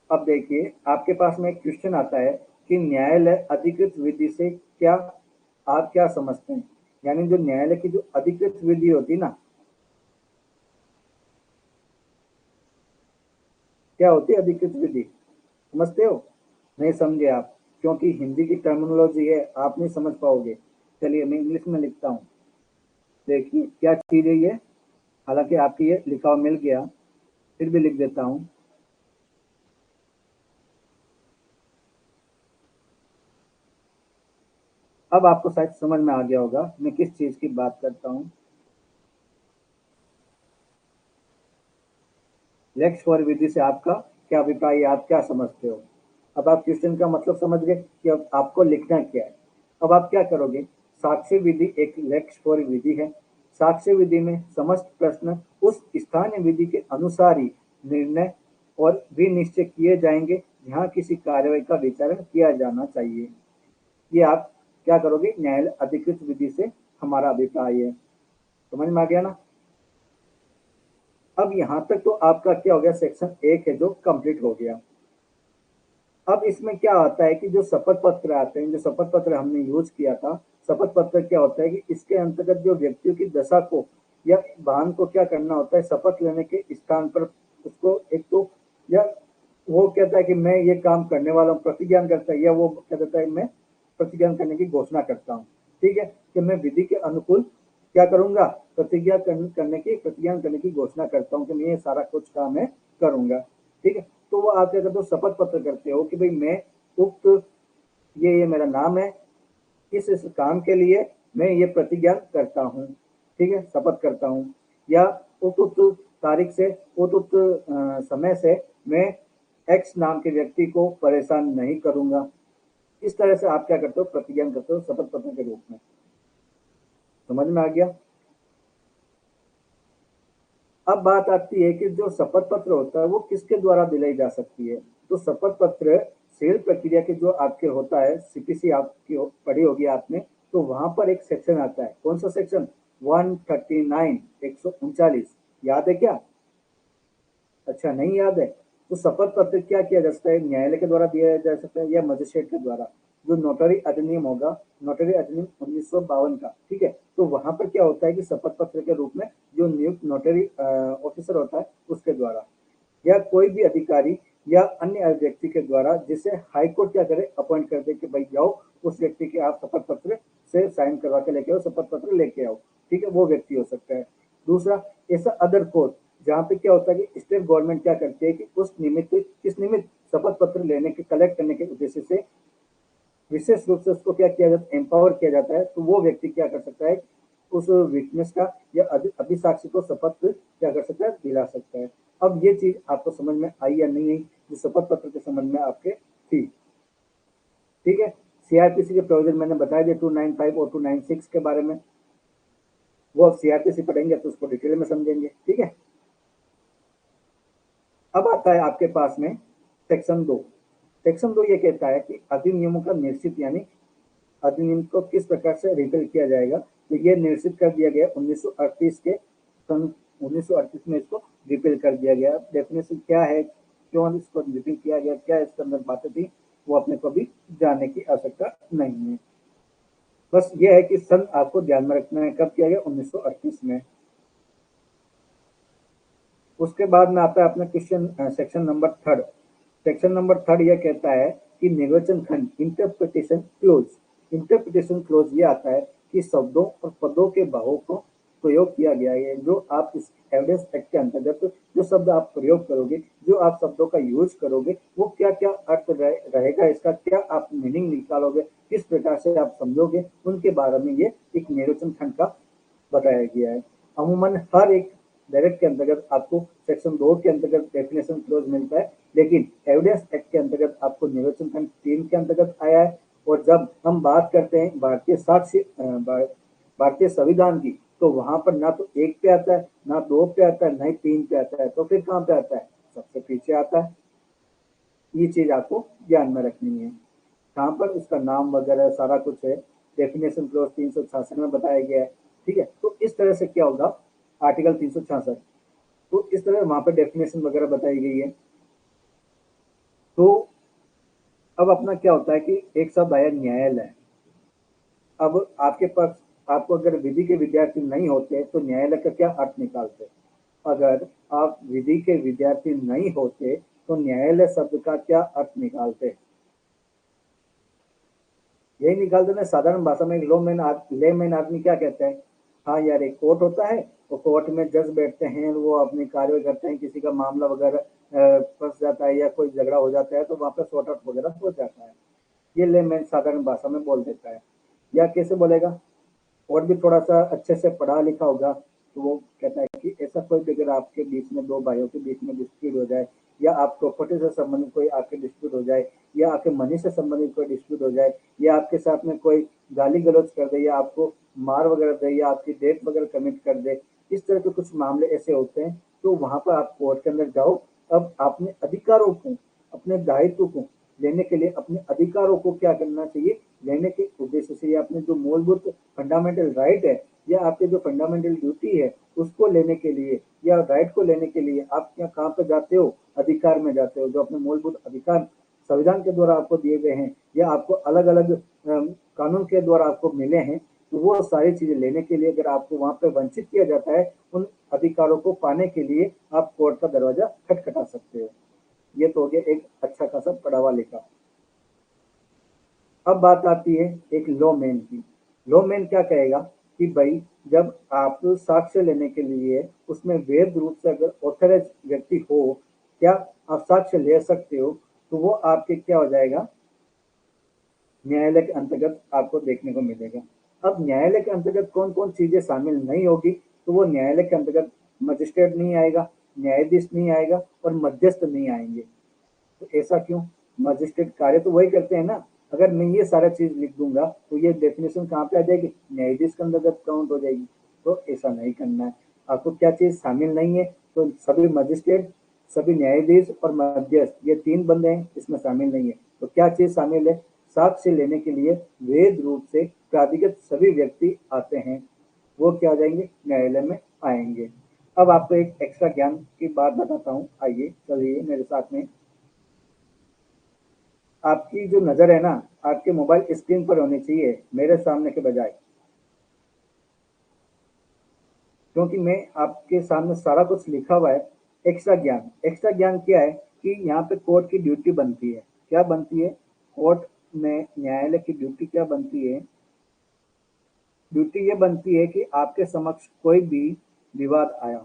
अब देखिए, आपके पास में एक क्वेश्चन आता है कि न्यायालय अधिकृत विधि से क्या, आप क्या समझते हैं, यानी जो न्यायालय की जो अधिकृत विधि होती है ना, क्या होती है अधिकृत विधि, समझते हो, नहीं समझे आप, क्योंकि हिंदी की टर्मिनोलॉजी है, आप नहीं समझ पाओगे। चलिए मैं इंग्लिश में लिखता हूँ। देखिए क्या चीज है ये, हालांकि आपकी ये लिखा हुआ मिल गया, फिर भी लिख देता हूँ। अब आपको शायद समझ में आ गया होगा मैं किस चीज की बात करता हूँ। लेक्स फॉर विधि से आपका क्या अभिप्राय है, आप क्या समझते हो। अब आप क्वेश्चन का मतलब समझ गए कि अब आपको लिखना क्या है। अब आप क्या करोगे, साक्ष्य विधि एक लेक्स फॉर विधि है। साक्ष्य विधि में समस्त प्रश्न उस स्थानीय विधि के अनुसार ही निर्णय और विनिश्चय किए जाएंगे जहाँ किसी कार्रवाई का विचारण किया जाना चाहिए। ये आप क्या करोगे, न्यायालय अधिकृत विधि से हमारा अभिप्राय है। समझ में आ गया ना। अब यहाँ तक तो आपका क्या हो गया, सेक्शन 1 है जो कंप्लीट हो गया। अब इसमें क्या आता है कि जो शपथ पत्र आते हैं, जो शपथ पत्र हमने यूज किया था, शपथ पत्र क्या होता है कि इसके अंतर्गत जो व्यक्तियों की दशा को या भान को क्या करना होता है, शपथ लेने के स्थान पर उसको एक तो, या वो कहता है कि मैं ये काम करने वाला हूँ, प्रतिज्ञान करता है, या वो कह देता है मैं प्रतिज्ञान करने की घोषणा करता हूँ। ठीक है, कि मैं विधि के अनुकूल क्या करूंगा, प्रतिज्ञान करने की घोषणा करता हूँ कि मैं ये सारा कुछ काम है करूंगा। ठीक है, तो वो आप क्या करते हो, शपथ पत्र करते हो कि भाई मैं उक्त, ये मेरा नाम है, इस काम के लिए मैं ये प्रतिज्ञा करता हूँ। ठीक है, शपथ करता हूँ, या उक्त तारीख से उक्त समय से मैं एक्स नाम के व्यक्ति को परेशान नहीं करूंगा। इस तरह से आप क्या करते हो, प्रतिज्ञा करते हो शपथ पत्र के रूप में। समझ में आ गया? अब बात आती है कि जो शपथ पत्र होता है वो किसके द्वारा दिलाई जा सकती है। तो शपथ पत्र सेल प्रक्रिया के जो आपके होता है, सीपीसी आपकी पढ़ी होगी आपने, तो वहां पर एक सेक्शन आता है। कौन सा सेक्शन? 139, 139 याद है क्या? अच्छा, नहीं याद है? तो शपथ पत्र क्या किया जा सकता है, न्यायालय के द्वारा दिया जा सकता है या मजिस्ट्रेट के द्वारा, जो नोटरी अधिनियम होगा, नोटरी अधिनियम 1952 का, ठीक है। तो वहां पर क्या होता है कि शपथ पत्र के रूप में जो नियुक्त नोटरी ऑफिसर होता है उसके द्वारा, या कोई भी अधिकारी या अन्य व्यक्ति के द्वारा, जिसे हाई कोर्ट क्या करे, अपॉइंट कर दे कि भाई जाओ उस व्यक्ति के आप शपथ पत्र से साइन करवा के लेके आओ, शपथ पत्र लेके आओ, ठीक है, वो व्यक्ति हो सकता है। दूसरा, ऐसा अदर कोर्ट, जहाँ पे क्या होता है कि स्टेट गवर्नमेंट क्या करती है कि उस निमित्त, किस निमित्त, शपथ पत्र लेने के, कलेक्ट करने के उद्देश्य से विशेष रूप से उसको क्या किया जाता है, एम्पावर किया जाता है। तो वो व्यक्ति क्या कर सकता है, उस विटनेस का या अभिसाक्षी को शपथ क्या कर सकता है, दिला सकता है। अब ये चीज आपको समझ में आई या नहीं आई, जो शपथ पत्र के संबंध में आपके थी, ठीक है। सीआरपीसी के प्रोविजन मैंने बताया दिया 295 और 296 के बारे में, वो अब सीआरपीसी पढ़ेंगे तो उसको डिटेल में समझेंगे, ठीक है। अब आता है आपके पास में सेक्शन 2। सेक्शन 2 ये कहता है कि अधिनियमों का निश्चित, यानी अधिनियम को किस प्रकार से रिपेल किया जाएगा। तो ये निर्देशित कर दिया गया 1938 के, सन 1938 में इसको रिपेल कर दिया गया। डेफिनेशन क्या है, क्यों इसको रिपेल किया गया, क्या इसके अंदर बातें थी, वो अपने को भी जानने की आवश्यकता नहीं है। बस ये है कि सन आपको ध्यान में रखना है, कब किया गया, 1938 में। उसके बाद में आता है अपना question, section number 3। Section number 3 यह कहता है कि निर्वचन खंड, इंटरप्रिटेशन क्लोज। इंटरप्रिटेशन क्लोज ये आता है कि शब्दों और पदों के भावों को प्रयोग किया गया है। जो आप इस एविडेंस एक्ट के अंतर्गत जो शब्द आप प्रयोग करोगे, जो आप शब्दों का यूज करोगे, वो क्या क्या अर्थ रहेगा, इसका क्या आप मीनिंग निकालोगे, किस प्रकार से आप समझोगे, उनके बारे में ये एक निर्वचन खंड का बताया गया है। अमूमन हर एक डायरेक्ट के अंतर्गत आपको सेक्शन 2 के अंतर्गत डेफिनेशन क्लोज मिलता है, लेकिन एविडेंस एक्ट के अंतर्गत आपको निर्वचन खंड 3 के अंतर्गत आया है। और जब हम बात करते हैं भारतीय साक्ष्य, भारतीय संविधान की, तो वहां पर ना तो 1 पे आता है, ना 2 पे आता है, ना ही 3 पे आता है, तो फिर कहाँ पे आता है, सबसे पीछे आता है। ये चीज आपको ध्यान में रखनी है। कहाँ पर उसका नाम वगैरह सारा कुछ है, डेफिनेशन क्लोज 366 में बताया गया है, ठीक है। तो इस तरह से क्या होगा, आर्टिकल 366, तो इस तरह वहां पर डेफिनेशन वगैरह बताई गई है। तो अब अपना क्या होता है कि एक शब्द आया न्यायालय। अब आपके पास, आपको अगर विधि के विद्यार्थी नहीं होते तो न्यायालय का क्या अर्थ निकालते? अगर आप विधि के विद्यार्थी नहीं होते तो न्यायालय शब्द का क्या अर्थ निकालते? यही निकालते ना, साधारण भाषा में लेमैन आदमी क्या कहते हैं, हाँ यार एक कोर्ट होता है, तो कोर्ट में जज बैठते हैं, वो अपनी कार्रवाई करते हैं, किसी का मामला वगैरह फंस जाता है या कोई झगड़ा हो जाता है तो वहां पर सॉर्ट आउट वगैरह हो जाता है। ये लेमैन साधारण भाषा में बोल देता है। या कैसे बोलेगा, और भी थोड़ा सा अच्छे से पढ़ा लिखा होगा तो वो कहता है कि ऐसा कोई भी अगर आपके बीच में, दो भाइयों के बीच में डिस्प्यूट हो जाए, या आप प्रॉपर्टी से संबंधित कोई आपके डिस्प्यूट हो जाए, या आपके मनी से संबंधित कोई डिस्प्यूट हो जाए, या आपके साथ में कोई गाली गलौज कर दे, या आपको मार वगैरह दे, या आपकी डेथ वगैरह कमिट कर दे, इस तरह के कुछ मामले ऐसे होते हैं, तो वहां पर आप कोर्ट के अंदर जाओ। अब अपने अधिकारों को, अपने दायित्व को लेने के लिए, अपने अधिकारों को क्या करना चाहिए, लेने के उद्देश्य से, या अपने जो मूलभूत फंडामेंटल राइट है, या आपके जो फंडामेंटल ड्यूटी है उसको लेने के लिए, या राइट को लेने के लिए आप क्या, कहाँ पे जाते हो, अधिकार में जाते हो। जो अपने मूलभूत अधिकार संविधान के द्वारा आपको दिए गए हैं, या आपको अलग अलग कानून के द्वारा आपको मिले हैं, तो वो सारी चीजें लेने के लिए अगर आपको वहां पे वंचित किया जाता है, उन अधिकारों को पाने के लिए आप कोर्ट का दरवाजा खटखटा सकते हो। ये तो हो गया एक अच्छा खासा पढ़ा हुआ लिखा। अब बात आती है एक लॉ मैन की। लॉ मैन क्या कहेगा कि भाई, जब आप साक्ष्य लेने के लिए उसमें वैध रूप से अगर ऑथराइज व्यक्ति हो, क्या आप साक्ष्य ले सकते हो, तो वो आपके क्या हो जाएगा, न्यायालय के अंतर्गत आपको देखने को मिलेगा। अब न्यायालय के अंतर्गत कौन कौन चीजें शामिल नहीं होगी, तो वो न्यायालय के अंतर्गत मजिस्ट्रेट नहीं आएगा, न्यायाधीश नहीं आएगा और मध्यस्थ नहीं आएंगे। तो ऐसा क्यों? मजिस्ट्रेट कार्य तो वही करते हैं ना। अगर मैं ये सारा चीज लिख दूंगा तो ये डेफिनेशन कहाँ पे आ जाएगी, न्यायाधीश के अंतर्गत काउंट हो जाएगी। तो ऐसा नहीं करना है। आपको क्या चीज शामिल नहीं है, तो सभी मजिस्ट्रेट, सभी न्यायाधीश और मध्यस्थ, ये तीन बंदे हैं, इसमें शामिल नहीं है। तो क्या चीज शामिल है, साक्ष्य लेने के लिए वैध रूप से प्राधिकृत सभी व्यक्ति आते हैं, वो क्या हो जाएंगे, न्यायालय में आएंगे। अब आपको एक एक्स्ट्रा ज्ञान की बात बताता हूँ, आइए चलिए मेरे साथ में। आपकी जो नजर है ना, आपके मोबाइल स्क्रीन पर होनी चाहिए, मेरे सामने के बजाय, क्योंकि मैं आपके सामने सारा कुछ लिखा हुआ है। एक्स्ट्रा ज्ञान क्या है कि यहाँ पे कोर्ट की ड्यूटी बनती है। क्या बनती है? कोर्ट में न्यायालय की ड्यूटी क्या बनती है? ड्यूटी ये बनती है कि आपके समक्ष कोई भी विवाद आया,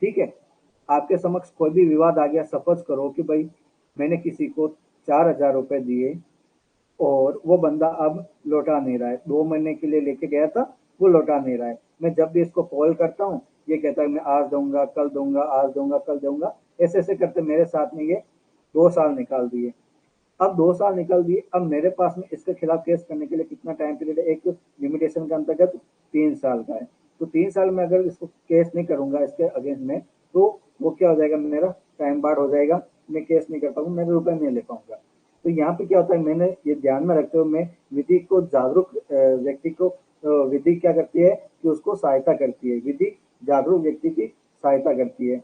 ठीक है, आपके समक्ष कोई भी विवाद आ गया, सपोज करो कि भाई मैंने किसी को 4,000 रुपए दिए और वो बंदा अब लौटा नहीं रहा है, 2 महीने के लिए लेके गया था, वो लौटा नहीं रहा है। मैं जब भी इसको कॉल करता हूँ, ये कहता है मैं आज दूंगा, कल दूंगा, आज दूंगा, कल दूंगा, ऐसे ऐसे करते मेरे साथ में ये 2 साल निकाल दिए। अब 2 साल निकल दिए, अब मेरे पास में इसके खिलाफ केस करने के लिए कितना टाइम पीरियड है, एक लिमिटेशन के अंतर्गत 3 साल का है। तो 3 साल में अगर इसको केस नहीं करूंगा इसके अगेंस्ट में, तो वो क्या हो जाएगा, मेरा टाइम बार हो जाएगा, मैं केस नहीं कर पाऊंगा, मेरे रुपए नहीं ले पाऊंगा। तो यहाँ पे क्या होता है, मैंने ये ध्यान में रखते हुए मैं विधि को जागरूक व्यक्ति को विधि क्या करती है कि उसको सहायता करती है, विधि जागरूक व्यक्ति की सहायता करती है।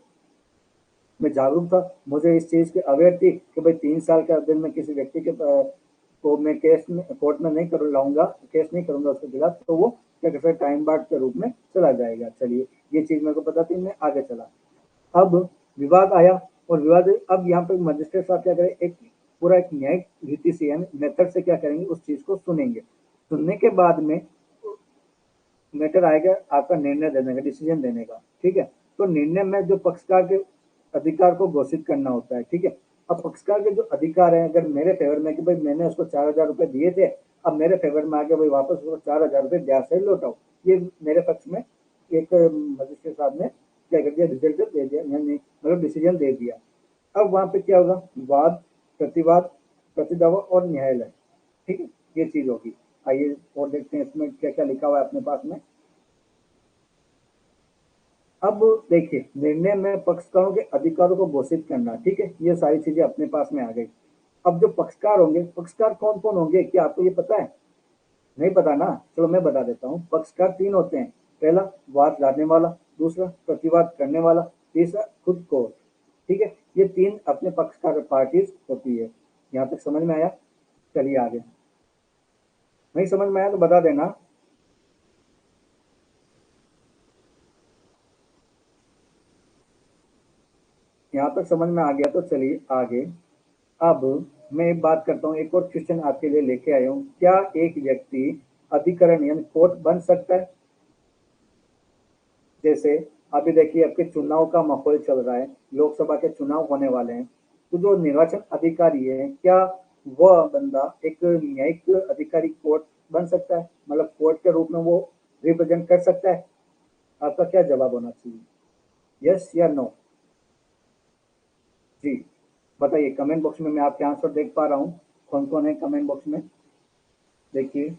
मैं जागरूक था, मुझे इस चीज की अवेयर थी कि भाई 3 साल के दिन में किसी व्यक्ति के को मैं केस में कोर्ट में नहीं कर लाऊंगा, केस नहीं करूंगा उसके खिलाफ, तो वो क्या कहते हैं टाइम बार्ड के रूप में चला जाएगा। चलिए, ये चीज मेरे को पता थी, मैं आगे चला। अब विवाद आया, और विवाद अब यहाँ पे मजिस्ट्रेट साहब क्या करें, एक पूरा एक न्यायिक रीति से यानी मेथड से क्या करेंगे, उस चीज को सुनेंगे। सुनने के बाद में मैटर आएगा आपका निर्णय देने का, डिसीजन देने का, ठीक है। तो निर्णय में जो पक्षकार के अधिकार को घोषित करना होता है, ठीक है। अब पक्षकार के जो अधिकार है, अगर मेरे फेवर में कि भाई मैंने उसको 4,000 रुपए दिए थे, अब मेरे फेवर में आके भाई वापस उसको 4,000 रुपए ब्याज से लौटाओ, ये मेरे पक्ष में एक मजिस्ट्रेट साहब ने क्या कर दिया, रिजल्ट दे दिया, यानी मतलब डिसीजन दे दिया। अब वहां पे क्या होगा, वाद, प्रतिवाद, प्रतिदावा और न्यायालय, ठीक है, ये चीज होगी। आइए और देखते हैं इसमें क्या क्या लिखा हुआ है अपने पास में। अब देखिए, निर्णय में पक्षकारों के अधिकारों को घोषित करना, ठीक है, ये सारी चीजें अपने पास में आ गई। अब जो पक्षकार होंगे, पक्षकार कौन कौन होंगे, क्या आपको ये पता है? नहीं पता ना, चलो मैं बता देता हूँ। पक्षकार 3 होते हैं, पहला वाद लाने वाला, दूसरा प्रतिवाद करने वाला, तीसरा खुद कोर्ट, ठीक है। ये 3 अपने पक्षकार पार्टीज होती है। यहाँ तक समझ में आया? चलिए आगे। नहीं समझ में आया तो बता देना। यहाँ तक समझ में आ गया तो चलिए आगे। अब मैं एक बात करता हूँ, एक और क्वेश्चन आपके लिए लेके आया हूँ। क्या एक व्यक्ति अधिकरण यानी कोर्ट बन सकता है? जैसे अभी देखिए, आपके चुनाव का माहौल चल रहा है, लोकसभा के चुनाव होने वाले हैं, तो जो निर्वाचन अधिकारी है, क्या वह बंदा एक न्यायिक अधिकारी कोर्ट बन सकता है, मतलब कोर्ट के रूप में वो रिप्रेजेंट कर सकता है? आपका क्या जवाब होना चाहिए, यस या नो? जी बताइए, कमेंट बॉक्स में मैं आपके आंसर देख पा रहा हूँ। कौन कौन है कमेंट बॉक्स में, देखिए।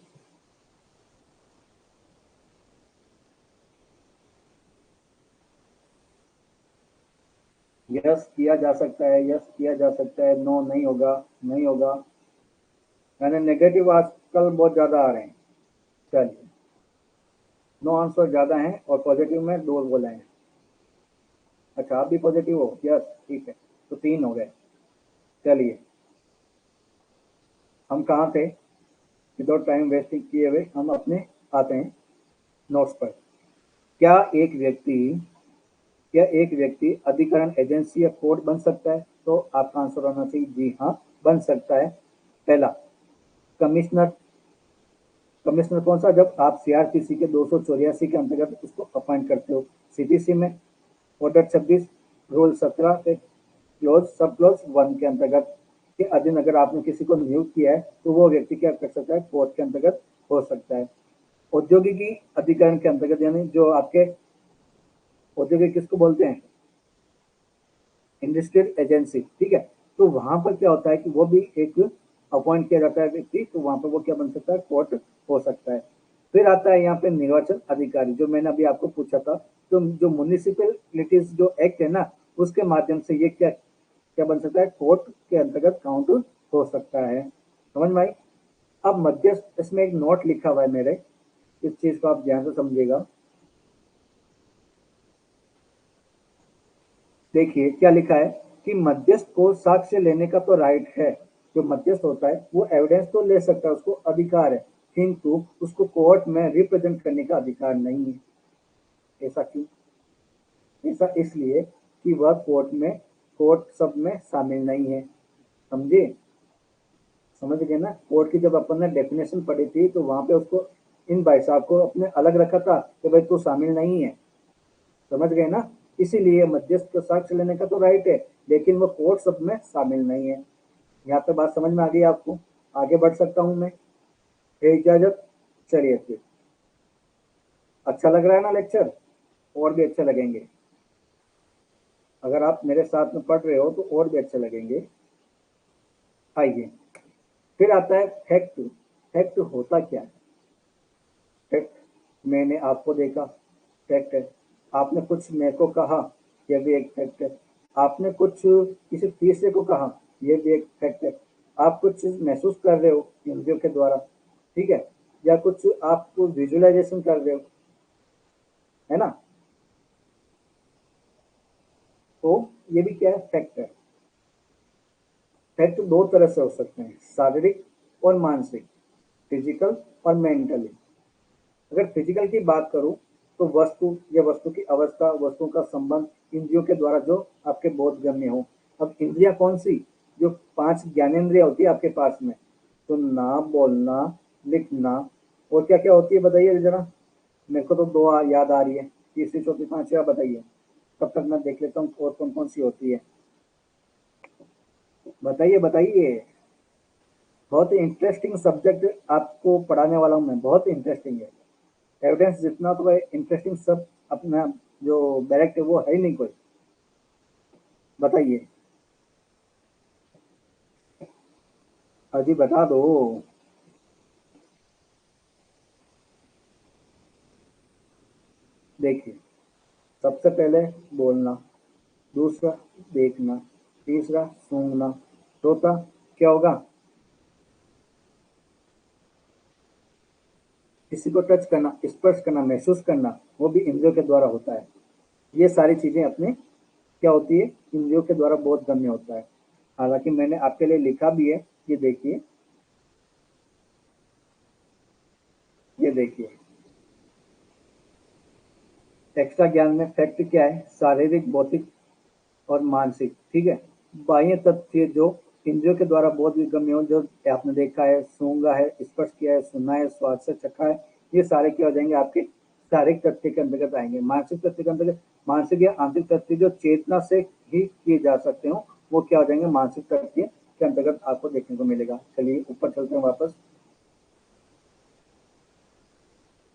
यस किया जा सकता है, यस किया जा सकता है, नो नहीं होगा, नहीं होगा। यानी नेगेटिव आजकल बहुत ज्यादा आ रहे हैं। चलिए, नो आंसर ज्यादा है और पॉजिटिव में 2 बोले हैं। अच्छा, आप भी पॉजिटिव हो, यस, ठीक है, तो 3 हो गए। चलिए, हम कहाँ थे, विदाउट टाइम वेस्टिंग किए हुए हम अपने आते हैं नोट्स पर। क्या एक व्यक्ति क्या एक व्यक्ति अधिकरण एजेंसी या कोर्ट बन सकता है? तो आपका आंसर होना चाहिए जी हाँ, बन सकता है। पहला, कमिश्नर। कमिश्नर कौन सा, जब आप सीआरपीसी के 284 के अंतर्गत उसको अपॉइंट करते हो। सीपीसी में ऑर्डर 26 रूल 17 के क्लोज सब क्लोज 1 के अंतर्गत के अधीन अगर आपने किसी को नियुक्त किया है, तो वो व्यक्ति क्या कर सकता है, कोर्ट के अंतर्गत हो सकता है। औद्योगिकी अधिकरण के अंतर्गत, यानी जो आपके औद्योगिक किसको बोलते हैं, इंडस्ट्रियल एजेंसी, ठीक है। तो वहां पर क्या होता है कि वो भी एक अपॉइंट किया जाता है व्यक्ति, तो वहां पर वो क्या बन सकता है, कोर्ट हो सकता है। फिर आता है यहाँ पे निर्वाचन अधिकारी, जो मैंने अभी आपको पूछा था, तो जो म्युनिसिपैलिटीज जो एक्ट है ना, उसके माध्यम से ये क्या क्या बन सकता है, कोर्ट के अंतर्गत काउंट हो सकता है। समझ में आई। अब मध्यस्थ, इसमें एक नोट लिखा हुआ है मेरे, इस चीज को आप ध्यान से समझिएगा। देखिए क्या लिखा है कि मध्यस्थ को साक्ष्य लेने का तो राइट है। जो मध्यस्थ होता है वो एविडेंस तो ले सकता है, उसको अधिकार है, किंतु उसको कोर्ट में रिप्रेजेंट करने का अधिकार नहीं है। ऐसा क्यों? ऐसा इसलिए कि वह कोर्ट सब में शामिल नहीं है। समझे? समझ गए ना। कोर्ट की जब अपन ने डेफिनेशन पढ़ी थी तो वहां पे उसको, इन भाई साहब को अपने अलग रखा था कि भाई तू शामिल नहीं है। समझ गए ना। इसीलिए मध्यस्थ को साक्ष्य लेने का तो राइट है, लेकिन वो कोर्ट सब में शामिल नहीं है। यहाँ पे बात समझ में आ गई आपको? आगे बढ़ सकता हूँ मैं? ये इजाजत? चलिए फिर। अच्छा लग रहा है ना लेक्चर? और भी अच्छे लगेंगे अगर आप मेरे साथ में पढ़ रहे हो, तो और भी अच्छे लगेंगे। आइए, फिर आता है फैक्ट। फैक्ट होता क्या है? फैक्ट, मैंने आपको देखा, फैक्ट है। आपने कुछ मेरे को कहा, यह भी एक फैक्ट है। आपने कुछ किसी तीसरे को कहा, यह भी एक फैक्ट है। आप कुछ चीज महसूस कर रहे हो इंद्रियों के द्वारा, ठीक है, या कुछ आप विजुअलाइजेशन कर रहे हो, है ना, तो ये भी क्या है, फैक्ट है। फैक्ट दो तरह से हो सकते हैं, शारीरिक और मानसिक, फिजिकल और मेंटली। अगर फिजिकल की बात करूं तो वस्तु या वस्तु की अवस्था, वस्तु का संबंध इंद्रियों के द्वारा जो आपके बोधगम्य हो। अब इंद्रियां कौन सी? जो पांच ज्ञानेंद्रियां होती है आपके पास में, सुनना, बोलना, लिखना, और क्या क्या होती है बताइए जरा। मेरे को तो दो याद आ रही है, तीसरी चौथी पांचवी आप बताइए। तब तक मैं देख लेता हूँ और कौन कौन सी होती है। बताइए बताइए। बहुत ही इंटरेस्टिंग सब्जेक्ट आपको पढ़ाने वाला हूँ मैं, बहुत इंटरेस्टिंग है। एविडेंस जितना तो इंटरेस्टिंग सब अपना जो डायरेक्ट है वो है ही नहीं कोई। बताइए, अजी बता दो। देखिए, सबसे पहले बोलना, दूसरा देखना, तीसरा सूंघना, चौथा क्या होगा, किसी को टच करना, स्पर्श करना, महसूस करना, वो भी इंद्रियों के द्वारा होता है। ये सारी चीजें अपने क्या होती है, इंद्रियों के द्वारा बहुत गम्य होता है। हालांकि मैंने आपके लिए लिखा भी है, ये देखिए, ये देखिए। एक्स्ट्रा ज्ञान में फैक्ट क्या है, शारीरिक, भौतिक और मानसिक, ठीक है। बाह्य तथ्य जो इंद्रियों के द्वारा बहुत गम्य हो, जो आपने देखा है, सूंघा है, स्पर्श किया है, सुना है, स्वाद से चखा है, ये सारे क्या हो जाएंगे, आपके शारीरिक तथ्य के अंतर्गत आएंगे। मानसिक तथ्य के अंतर्गत, मानसिक या आंतरिक तथ्य जो चेतना से ही किए जा सकते हो, वो क्या हो जाएंगे, मानसिक तथ्य के अंतर्गत आपको देखने को मिलेगा। चलिए ऊपर चलते हैं वापस।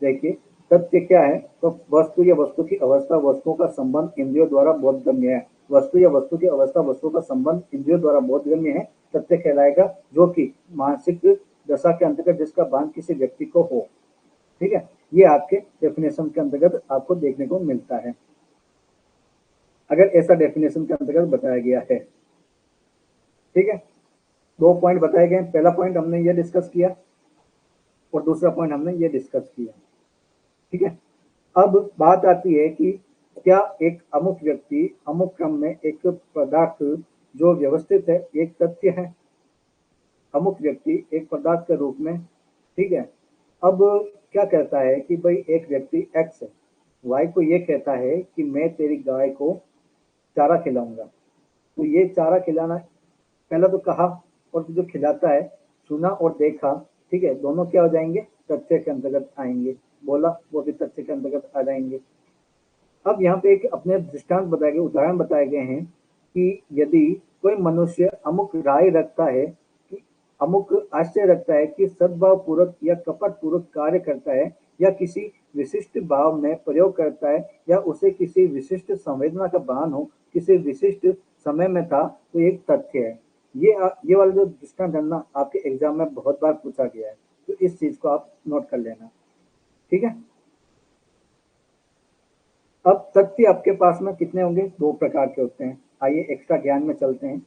देखिए, तथ्य क्या है, तो वस्तु या वस्तु की अवस्था, वस्तुओं का संबंध इंद्रियों द्वारा बोधगम्य है। वस्तु या वस्तु की अवस्था, वस्तु का संबंध इंद्रियों द्वारा बोधगम्य है, तथ्य कहलाएगा, जो कि मानसिक दशा के अंतर्गत जिसका भान किसी व्यक्ति को हो। ठीक है, ये आपके डेफिनेशन के अंतर्गत आपको देखने को मिलता है, अगर ऐसा डेफिनेशन के अंतर्गत बताया गया है। ठीक है, दो पॉइंट बताए गए। पहला पॉइंट हमने ये डिस्कस किया और दूसरा पॉइंट हमने ये डिस्कस किया। ठीक है, अब बात आती है कि क्या एक अमुक व्यक्ति अमुक क्रम में एक पदार्थ जो व्यवस्थित है, एक तथ्य है। अमुक व्यक्ति एक पदार्थ के रूप में, ठीक है। अब क्या कहता है कि भाई एक व्यक्ति एक्स है, वाई को ये कहता है कि मैं तेरी गाय को चारा खिलाऊंगा। तो ये चारा खिलाना, पहला तो कहा, और जो खिलाता है, सुना और देखा, ठीक है, दोनों क्या हो जाएंगे, तथ्य के अंतर्गत आएंगे। बोला, वो भी तथ्य के अंतर्गत आ जाएंगे। अब यहाँ पे एक अपने दृष्टांत बताए गए, उदाहरण बताए गए हैं कि यदि कोई मनुष्य अमुक राय रखता है, कि अमुक आश्चर्य रखता है कि सद्भाव पूर्वक या कपट पूर्वक कार्य करता है, या किसी विशिष्ट भाव में प्रयोग करता है या उसे किसी विशिष्ट संवेदना का भान हो, किसी विशिष्ट समय में था, तो एक तथ्य है। ये वाला जो दृष्टांत है ना, आपके एग्जाम में बहुत बार पूछा गया है, तो इस चीज को आप नोट कर लेना। ठीक है। अब तथ्य आपके पास में कितने होंगे? 2 प्रकार के होते हैं। आइए एक्स्ट्रा ज्ञान में चलते हैं।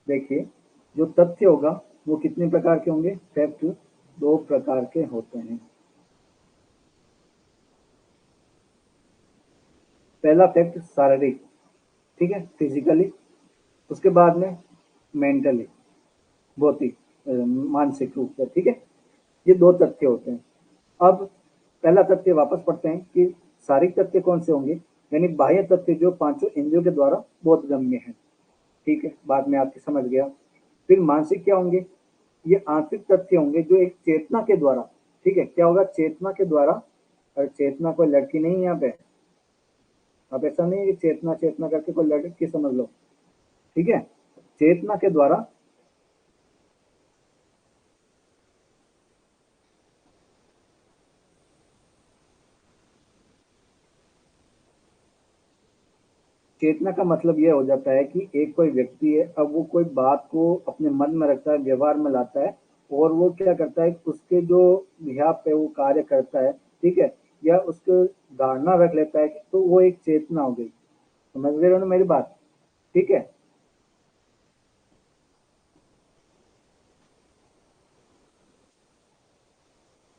देखिए, जो तथ्य होगा वो कितने प्रकार के होंगे? फैक्ट 2 प्रकार के होते हैं। पहला फैक्ट शारीरिक, ठीक है, फिजिकली। उसके बाद में मेंटली, भौतिक, मानसिक रूप से। ठीक है, ये 2 तथ्य होते हैं। अब पहला तथ्य वापस पढ़ते हैं कि शारीरिक तथ्य कौन से होंगे, यानी बाह्य तथ्य जो पांचों इंद्रियों के द्वारा बोधगम्य है। ठीक है, बाद में आपकी समझ गया। फिर मानसिक क्या होंगे? ये आंतरिक तथ्य होंगे जो एक चेतना के द्वारा, ठीक है, क्या होगा? चेतना के द्वारा। और चेतना कोई लड़की नहीं है यहाँ पे, अब ऐसा नहीं है कि चेतना चेतना करके कोई लड़की समझ लो। ठीक है, चेतना के द्वारा, चेतना का मतलब यह हो जाता है कि एक कोई व्यक्ति है, अब वो कोई बात को अपने मन में रखता है, व्यवहार में लाता है, और वो क्या करता है, उसके जो बिहाफ पे वो कार्य करता है, ठीक है, या उसको धारणा रख लेता है, तो वो एक चेतना हो गई। समझ रहे हो ना मेरी बात? ठीक है,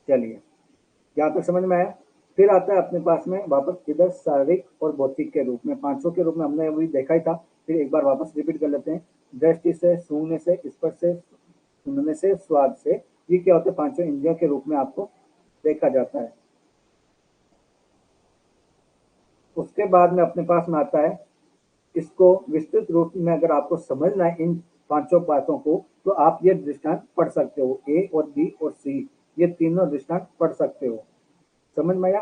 चलिए, यहाँ तक समझ में आया। फिर आता है अपने पास में वापस इधर शारीरिक और भौतिक के रूप में, पांचों के रूप में हमने अभी देखा ही था। फिर एक बार वापस रिपीट कर लेते हैं। दृष्टि से, सूंघने से, स्पर्श से, सुनने से, स्वाद से, ये क्या होते हैं? पांचों इंद्रियों के रूप में आपको देखा जाता है। उसके बाद में अपने पास में आता है, इसको विस्तृत रूप में अगर आपको समझना है इन पांचों बातों को, तो आप ये दृष्टांत पढ़ सकते हो। ए और बी और सी, ये तीनों दृष्टांत पढ़ सकते हो। समझ में आया?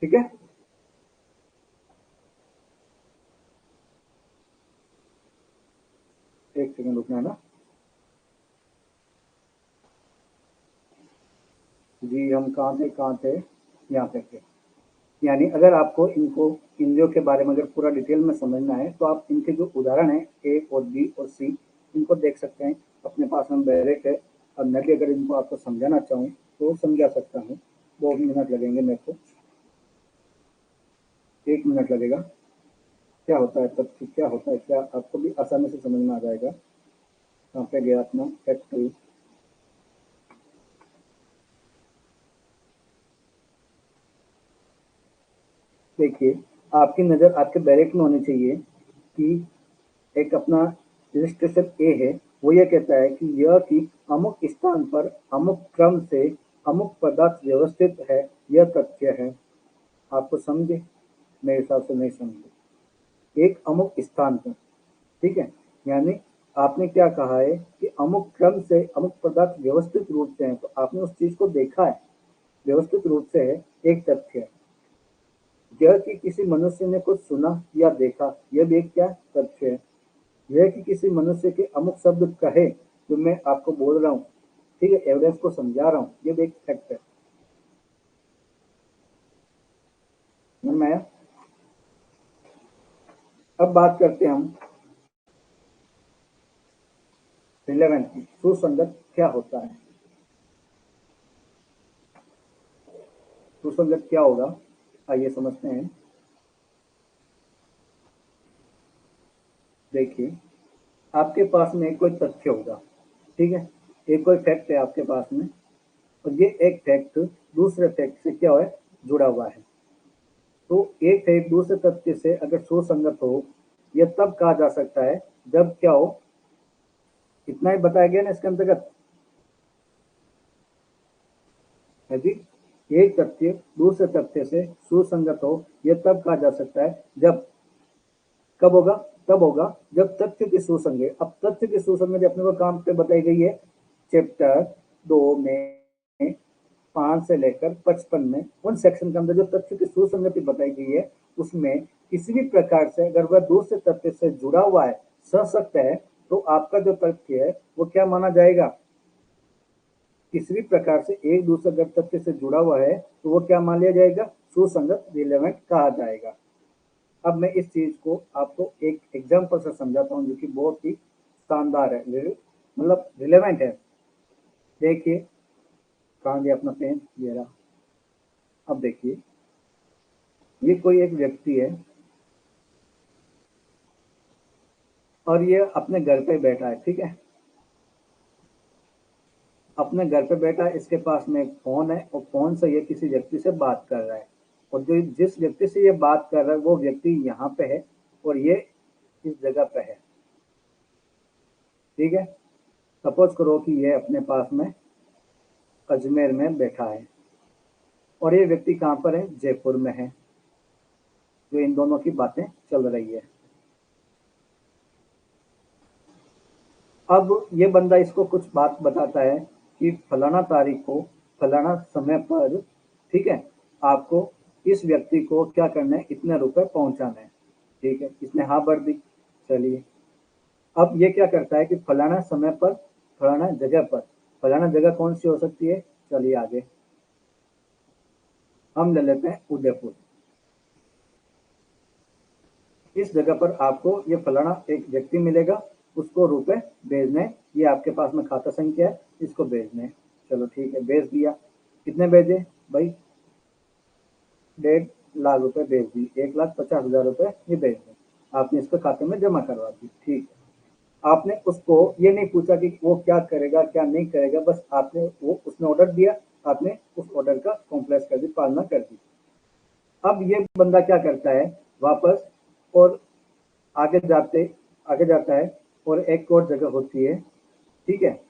ठीक है, एक सेकंड रुकना है ना। जी, हम कहाँ थे? यहाँ पे थे। यानी अगर आपको इनको, इंद्रियों के बारे में अगर पूरा डिटेल में समझना है, तो आप इनके जो उदाहरण हैं ए और बी और सी, इनको देख सकते हैं। अपने पास में बैरेक है। अब मैं भी अगर इनको आपको समझाना चाहूँ तो समझा सकता हूँ। 2 मिनट लगेंगे मेरे को, 1 मिनट लगेगा। क्या होता है तथ्य, क्या होता है, क्या आपको भी आसानी से समझ में आ जाएगा। कहाँ पे गया अपना फैक्ट्री? देखिए, आपकी नज़र आपके बैरेक में होनी चाहिए कि एक अपना रजिस्ट्रेशन ए है, वो ये कहता है कि यह कि अमुक स्थान पर अमुक क्रम से अमुक पदार्थ व्यवस्थित है, यह तथ्य है। आपको समझे? मेरे हिसाब से नहीं समझे। एक अमुक स्थान पर, ठीक है, यानी आपने क्या कहा है कि अमुक क्रम से अमुक पदार्थ व्यवस्थित रूप से है, तो आपने उस चीज को देखा है, व्यवस्थित रूप से है, एक तथ्य है। यह कि किसी मनुष्य ने कुछ सुना या देखा, यह भी एक क्या तथ्य है। यह कि किसी मनुष्य के अमुक शब्द कहे जो मैं आपको बोल रहा हूँ, ठीक है, एविडेंस को समझा रहा हूँ, ये भी एक फैक्ट है। समझ में आया? अब बात करते हैं हम रिलेवेंट की। सुसंगत क्या होता है? सुसंगत क्या होगा, आइए समझते हैं। देखिए, आपके पास में कोई तथ्य होगा, ठीक है, एक कोई फैक्ट है आपके पास में, और ये एक फैक्ट दूसरे फैक्ट से क्या है, जुड़ा हुआ है। तो एक फैक्ट दूसरे तथ्य से अगर सुसंगत हो, यह तब कहा जा सकता है जब क्या हो, इतना ही बताया गया ना इसके अंतर्गत, है जी। एक तथ्य दूसरे तथ्य से सुसंगत हो, यह तब कहा जा सकता है जब, कब होगा? तब होगा जब तथ्य की सुसंगत, अब तथ्य की सुसंगति अपने को काम पे बताई गई है चैप्टर 2 में, 5 से लेकर 55 में, उन सेक्शन के अंदर जो तथ्य की सुसंगति बताई गई है, उसमें किसी भी प्रकार से अगर वह दूसरे तथ्य से जुड़ा हुआ है, सशक्त है, तो आपका जो तथ्य है वो क्या माना जाएगा? किसी भी प्रकार से एक दूसरे अगर तथ्य से जुड़ा हुआ है तो वो क्या मान लिया जाएगा? सुसंगत, रिलेवेंट कहा जाएगा। अब मैं इस चीज को आपको एक एग्जाम्पल से समझाता हूँ जो कि बहुत ही शानदार है, मतलब रिलेवेंट है। देखिए, कहाँ गया अपना पेन, ये रहा। अब देखिए, ये कोई एक व्यक्ति है और ये अपने घर पे बैठा है, ठीक है। अपने घर पे बैठा है, इसके पास में एक फोन है और फोन से ये किसी व्यक्ति से बात कर रहा है, और जो जिस व्यक्ति से ये बात कर रहा है वो व्यक्ति यहाँ पे है और ये इस जगह पे है, ठीक है। सपोज करो कि ये अपने पास में अजमेर में बैठा है और ये व्यक्ति कहाँ पर है? जयपुर में है, जो इन दोनों की बातें चल रही है। अब ये बंदा इसको कुछ बात बताता है कि फलाना तारीख को फलाना समय पर, ठीक है, आपको इस व्यक्ति को क्या करना है? इतने रुपए पहुंचाना है, ठीक है। इसने हाँ भर दी। चलिए, अब ये क्या करता है कि फलाना समय पर फलाना जगह पर, फलाना जगह कौन सी हो सकती है? चलिए आगे हम ले लेते हैं उदयपुर। इस जगह पर आपको ये फलाना एक व्यक्ति मिलेगा, उसको रुपए भेजने, ये आपके पास में खाता संख्या है, इसको भेजने। चलो ठीक है, भेज दिया। कितने भेजे भाई? 1.5 लाख रुपए भेज दी, 1,50,000 रुपए ये भेज दें, आपने इसके खाते में जमा करवा दी, ठीक है। आपने उसको ये नहीं पूछा कि वो क्या करेगा क्या नहीं करेगा, बस आपने वो उसने ऑर्डर दिया, आपने उस ऑर्डर का कॉम्प्लेक्स कर दी, पालना कर दी। अब ये बंदा क्या करता है? वापस और आगे जाता है और एक और जगह होती है, ठीक है,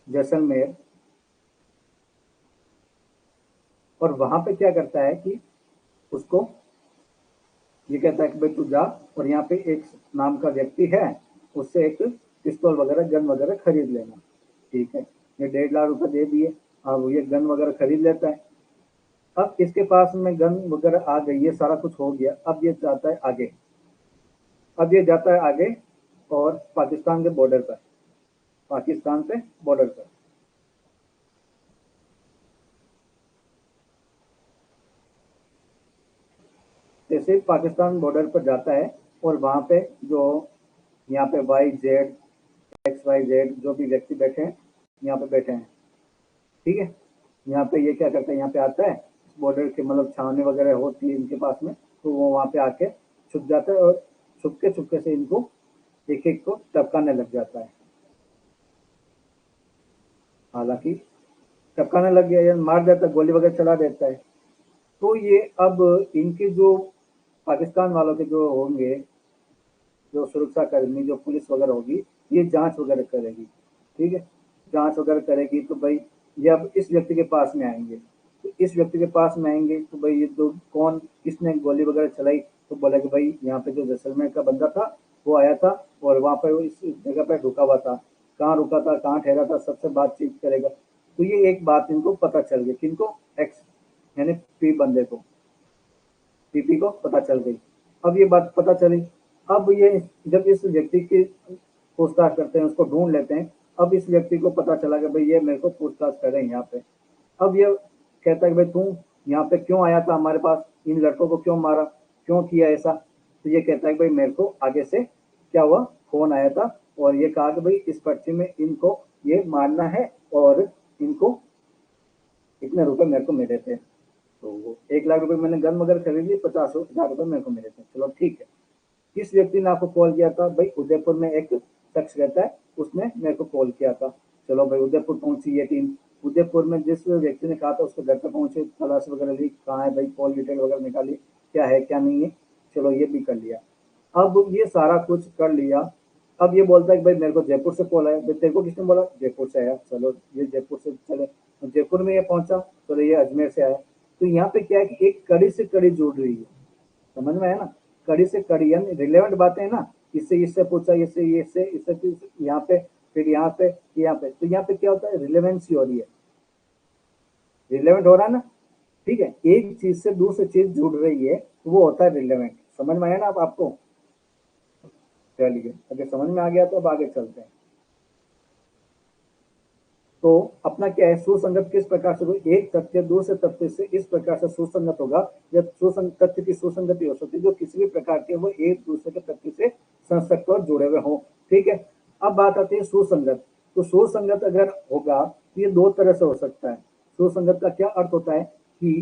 जैसलमेर। और वहां पे क्या करता है कि उसको ये कहता है कि भाई तू जा और यहाँ पे एक नाम का व्यक्ति है, उससे एक पिस्तौल वगैरह गन वगैरह खरीद लेना, ठीक है। ये 1.5 लाख रुपए दे दिए, अब ये गन वगैरह खरीद लेता है। अब इसके पास में गन वगैरह आ गई, ये सारा कुछ हो गया। अब ये जाता है आगे, अब ये जाता है आगे और पाकिस्तान के बॉर्डर पर, पाकिस्तान पे बॉर्डर पर। जैसे पाकिस्तान बॉर्डर पर जाता है और वहां पे जो यहाँ पे XYZ जो भी व्यक्ति बैठे हैं, यहाँ पे बैठे हैं, ठीक है। यहाँ पे ये क्या करता है? यहाँ पे आता है, बॉर्डर के मतलब छावनी वगैरह होती है इनके पास में, तो वो वहाँ पे आके छुप जाता है और छुपके से इनको एक एक को टपकाने लग जाता है। हालांकि टपकाने लग गया या मार देता है, गोली वगैरह चला देता है। तो ये अब इनके जो पाकिस्तान वालों के जो होंगे, जो सुरक्षा कर्मी, जो पुलिस वगैरह होगी, ये जांच वगैरह करेगी, ठीक है। जांच वगैरह करेगी तो भाई ये अब इस व्यक्ति के पास में आएंगे, तो इस व्यक्ति के पास में आएंगे तो भाई ये तो कौन, किसने गोली वगैरह चलाई? तो बोला कि भाई यहाँ पे जो जैसलमेर का बंदा था वो आया था और वहाँ पे वो इस जगह पे रुका हुआ था, कहाँ रुका था, कहाँ ठहरा था, सबसे बातचीत करेगा। तो ये एक बात इनको पता चल गई, किनको? एक्स यानी पी बंदे को, पीपी को पता चल गई। अब ये बात पता चली, अब ये जब इस व्यक्ति की पूछताछ करते हैं, उसको ढूंढ लेते हैं। अब इस व्यक्ति को पता चला कि भाई ये मेरे को पूछताछ कर रहे हैं यहाँ पे। अब ये कहता है कि भाई तू यहाँ पे क्यों आया था हमारे पास, इन लड़कों को क्यों मारा, क्यों किया ऐसा? तो ये कहता है कि भाई मेरे को आगे से क्या हुआ, फोन आया था और ये कहा कि भाई इस पर्ची में इनको ये मारना है और इनको इतने रुपए मेरे को मिले थे। तो वो 1 लाख रुपए मैंने गन वगैरह खरीद ली, 50,000 रुपए मेरे को मिले थे। चलो ठीक है। किस व्यक्ति ने आपको कॉल किया था? भाई उदयपुर में एक शख्स रहता है, उसने मेरे को कॉल किया था। चलो भाई उदयपुर पहुंची ये टीम, उदयपुर में जिस व्यक्ति ने कहा था उसके घर पे पहुंचे, तलाश वगैरह ली, कहाँ है भाई, कॉल डिटेल वगैरह निकाली, क्या है क्या नहीं है। चलो ये भी कर लिया। अब ये सारा कुछ कर लिया। अब ये बोलता है कि भाई मेरे को जयपुर से कॉल आया। भाई तेरे को किसने बोला? जयपुर से आया। चलो ये जयपुर से चले, तो जयपुर में ये पहुंचा, चलो ये अजमेर से आया। तो यहाँ पे क्या है कि एक कड़ी से कड़ी जुड़ रही है, समझ में है ना? कड़ी से कड़ी यानी रिलेवेंट बातें है ना, इससे पूछा, इससे फिर यहाँ पे, फिर यहाँ पे, यहाँ पे, तो यहाँ पे क्या होता है? रिलेवेंसी हो रही है, रिलेवेंट हो रहा है ना, ठीक है, एक चीज से दूसरी चीज जुड़ रही है तो वो होता है रिलेवेंट। समझ में आया ना अब आपको? चलिए, अगर समझ में आ गया तो अब आगे चलते हैं। तो अपना क्या है, सुसंगत किस प्रकार से, कोई एक तथ्य दूसरे तथ्य से इस प्रकार से सुसंगत होगा, जब तथ्य की सुसंगति हो सकती है जो किसी भी प्रकार के वो एक दूसरे के तथ्य से संसक्त और जुड़े हुए हों। ठीक है, अब बात आती है सुसंगत। तो सुसंगत अगर होगा तो ये दो तरह से हो सकता है। सुसंगत का क्या अर्थ होता है कि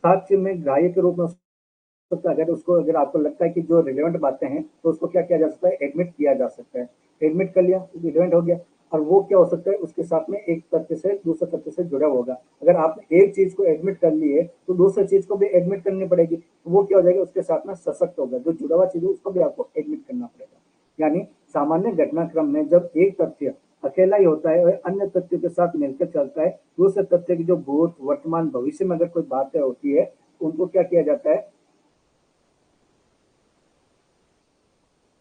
साक्ष्य में ग्राह्य के रूप में सकता है। अगर उसको, अगर आपको लगता है कि जो रिलेवेंट बातें हैं तो उसको क्या किया जा सकता है, एडमिट किया जा सकता है। एडमिट कर लिया, रिलेवेंट हो गया। और वो क्या हो सकता है, उसके साथ में एक तथ्य से दूसरे तथ्य से जुड़ा होगा। अगर आपने एक चीज को एडमिट कर ली है तो दूसरी चीज को भी एडमिट करनी पड़ेगी, तो वो क्या हो जाएगा, उसके साथ में सशक्त होगा। जो जुड़ा हुआ चीज है उसको भी आपको एडमिट करना पड़ेगा। यानी सामान्य घटनाक्रम में जब एक तथ्य अकेला ही होता है और अन्य तथ्यों के साथ मिलकर चलता है, दूसरे तथ्य की जो भूत वर्तमान भविष्य में अगर कोई बातें होती है तो उनको क्या किया जाता है,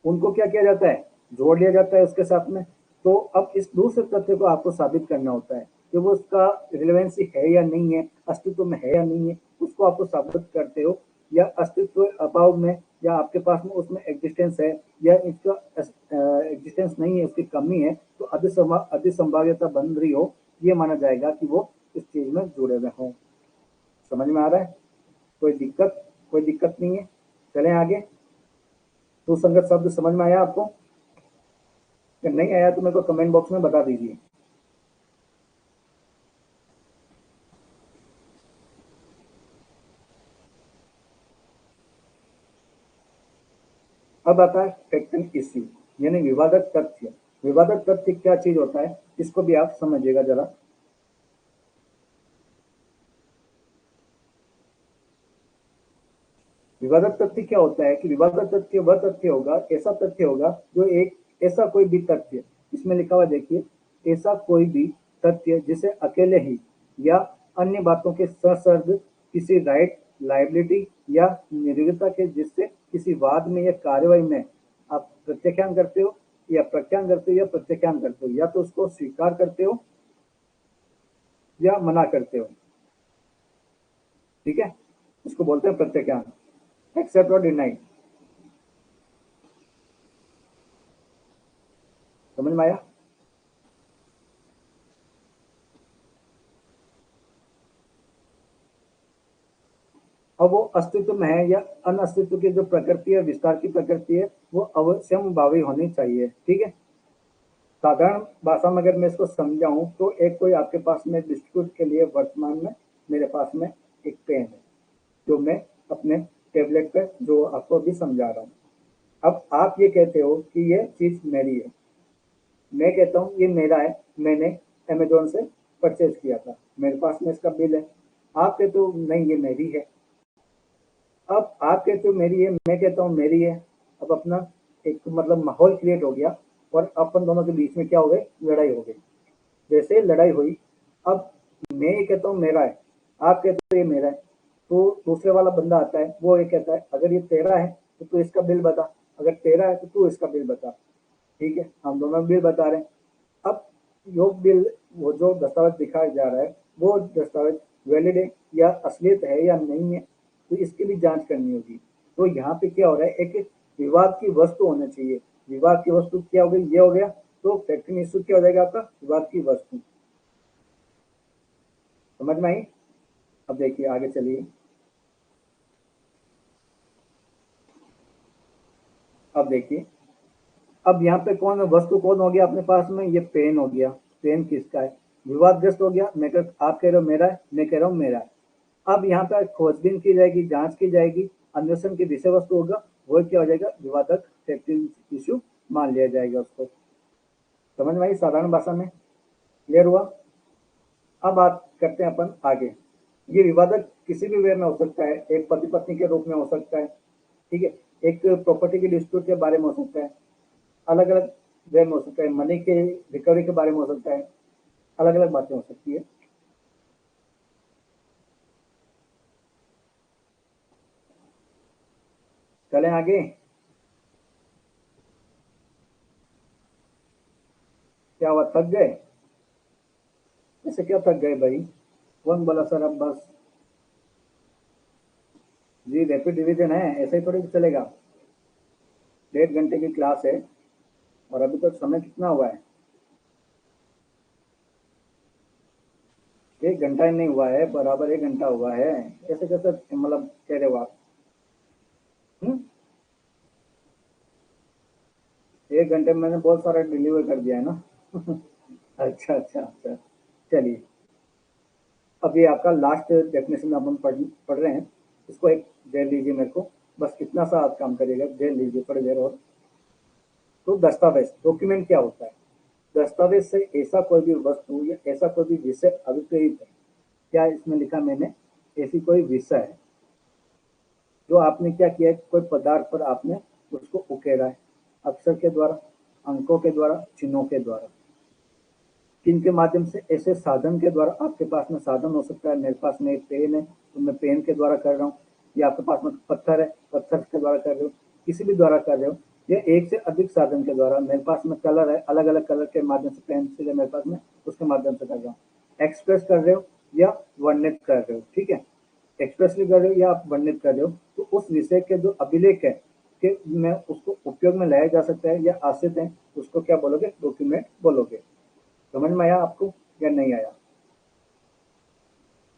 उनको क्या किया जाता है, जोड़ लिया जाता है उसके साथ में। तो अब इस दूसरे तथ्य को आपको साबित करना होता है कि वो उसका रिलेवेंसी है या नहीं है, अस्तित्व में है या नहीं है, उसको आपको साबित करते हो। या अस्तित्व अभाव में, या आपके पास में उसमें एग्जिस्टेंस है, या इसका एग्जिस्टेंस नहीं है, उसकी कमी है, तो अधिक संभाव्यता बन रही हो, ये माना जाएगा कि वो इस चीज में जुड़े हुए हों। समझ में आ रहा है? कोई दिक्कत? कोई दिक्कत नहीं है। चलें आगे। सुसंगत शब्द समझ में आया आपको? अगर नहीं आया तो मेरे को कमेंट बॉक्स में बता दीजिए। अब आता है फैक्टल इश्यू, यानी विवादक तथ्य। विवादक तथ्य क्या चीज होता है, इसको भी आप समझिएगा जरा। विवादक तथ्य क्या होता है कि विवादक तथ्य वह तथ्य होगा, ऐसा तथ्य होगा जो एक, ऐसा कोई भी तथ्य, इसमें लिखा हुआ देखिए, ऐसा कोई भी तथ्य जिसे अकेले ही या अन्य बातों के ससर्ग किसी राइट, लाइबिलिटी या निर्भरता के, जिससे किसी वाद में या कार्यवाही में आप प्रत्याख्यान करते हो, या प्रत्याख्यान करते हो, या प्रत्याख्यान करते हो, या तो उसको स्वीकार करते हो या मना करते हो। ठीक है, इसको बोलते हैं प्रत्याख्यान, एक्सेप्ट और डिनाई। समझ में आया? अब वो अस्तित्व में है या अनअस्तित्व की जो प्रकृति है, विस्तार की प्रकृति है, वो अवश्यम भावी होनी चाहिए। ठीक है, साधारण भाषा में अगर मैं इसको समझाऊं तो एक कोई आपके पास में डिस्प्यूट के लिए वर्तमान में मेरे पास में एक पेन है जो मैं अपने टेबलेट पे जो आपको अभी समझा रहा हूँ। अब आप ये कहते हो कि ये चीज मेरी है, मैं कहता हूँ ये मेरा है, मैंने अमेजोन से परचेज किया था, मेरे पास में इसका बिल है। आप कहते हो नहीं ये मेरी है। अब आप कहते हो मेरी है, मैं कहता हूँ मेरी है। अब अपना एक मतलब माहौल क्रिएट हो गया और अपन दोनों के बीच में क्या हो गई, लड़ाई हो गई। जैसे लड़ाई हुई, अब मैं ये कहता हूँ मेरा है, आप कहते हो ये मेरा है, तो दूसरे वाला बंदा आता है, वो ये कहता है अगर ये तेरा है तो तू इसका बिल बता, अगर तेरा है तो तू इसका बिल बता। ठीक है, हम दोनों बिल बता रहे हैं। अब जो बिल, वो जो दस्तावेज दिखाया जा रहा है, वो दस्तावेज वैलिड है या असलियत है या नहीं है, तो इसकी भी जांच करनी होगी। तो यहाँ पे क्या हो रहा है, एक एक विवाद की वस्तु होना चाहिए। विवाद की वस्तु क्या हो गई, ये हो गया। तो फैक्टिंग इशू क्या हो जाएगा आपका, विवाद की वस्तु। समझ में आई? अब देखिए आगे चलिए। अब देखिए, अब यहाँ पे कौन वस्तु, कौन हो गया अपने पास में, ये पेन हो गया। पेन किसका है, विवादग्रस्त हो गया। आप कह रहे हो मेरा है, मैं कह रहा हूँ मेरा है। अब यहाँ पे खोजबीन की जाएगी, जांच की जाएगी, अन्वेषण की विषय वस्तु होगा, वो क्या हो जाएगा, विवादक फैक्टिंग इशू मान लिया जाएगा उसको। समझ में आई साधारण भाषा में? क्लियर हुआ? अब बात करते हैं अपन आगे। ये विवादक किसी भी वे में हो सकता है, एक पति पत्नी के रूप में हो सकता है। ठीक है, एक प्रॉपर्टी के डिस्प्यूट के बारे में हो सकता है, अलग अलग वे में हो सकता है, मनी के रिकवरी के बारे में हो सकता है, अलग अलग बातें हो सकती है। चलें आगे। क्या हुआ, थक गए? ऐसे क्या थक गए भाई? कौन बोला सर अब बस? जी रैपिड रिवीजन है, ऐसे ही थोड़ी चलेगा। 1.5 घंटे की क्लास है और अभी तो समय कितना हुआ है, 1 घंटा ही नहीं हुआ है, बराबर 1 घंटा हुआ है। ऐसे कैसे मतलब कह रहे हो आप? 1 घंटे में मैंने बहुत सारा डिलीवर कर दिया है ना। अच्छा अच्छा अच्छा, चलिए। अब ये आपका लास्ट डेफिनेशन अपन पढ़ रहे हैं, इसको एक दे लीजिए मेरे को, बस इतना सा आप काम करिएगा, दे लीजिए थोड़ी देर और। तो दस्तावेज डॉक्यूमेंट क्या होता है? दस्तावेज से ऐसा कोई भी वस्तु या ऐसा कोई भी विषय अभिप्रेत है। क्या इसमें लिखा मैंने, ऐसी कोई विषय है जो आपने क्या किया है, कोई पदार्थ पर आपने उसको उकेरा है, अक्षर के द्वारा, अंकों के द्वारा, चिन्हों के द्वारा। किन के माध्यम से? ऐसे साधन के द्वारा। आपके पास में साधन हो सकता है, मेरे पास में एक पेन है तो मैं पेन के द्वारा कर रहा हूँ, या आपके पास में पत्थर है, पत्थर के द्वारा कर रहे हो, किसी भी द्वारा कर रहे हो, या एक से अधिक साधन के द्वारा। मेरे पास में कलर है, अलग अलग कलर के माध्यम से पेंसिल है मेरे पास में, उसके माध्यम से कर रहा हूँ। एक्सप्रेस कर रहे हो या वर्णित कर रहे हो, ठीक है। एक्सप्रेसली कर रहे हो या आप वर्णित कर रहे हो, तो उस विषय के जो अभिलेख है कि मैं उसको उपयोग में लाया जा सकता है या आश्रित है, उसको क्या बोलोगे? डॉक्यूमेंट बोलोगे। समझ में आया आपको या नहीं आया?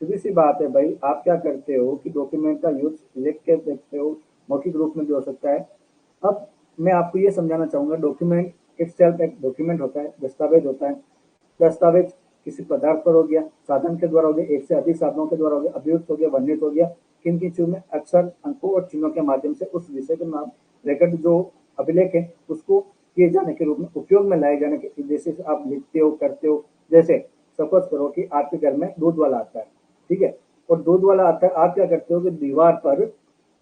सीधी सी बात है भाई, आप क्या करते हो कि डॉक्यूमेंट का यूज लिख के देखते हो, मौखिक रूप में भी हो सकता है। अब मैं आपको ये समझाना चाहूंगा, डॉक्यूमेंट इटसेल्फ एक डॉक्यूमेंट होता है, दस्तावेज होता है। दस्तावेज किसी पदार्थ पर हो गया, साधन के द्वारा हो गया, एक से अधिक साधनों के द्वारा हो गया, अभियुक्त हो गया, वर्णित हो गया, किन किन चीजों में? अक्षर, अंकों और चिन्हों के माध्यम से उस विषय के नाम रिकॉर्ड जो अभिलेख है उसको किए जाने के रूप में, उपयोग में लाए जाने के, जैसे आप लिखते हो, करते हो। जैसे सपोज करो कि आपके घर में दूध वाला आता है, ठीक है, और दूध वाला आता है, आप क्या करते हो कि दीवार पर,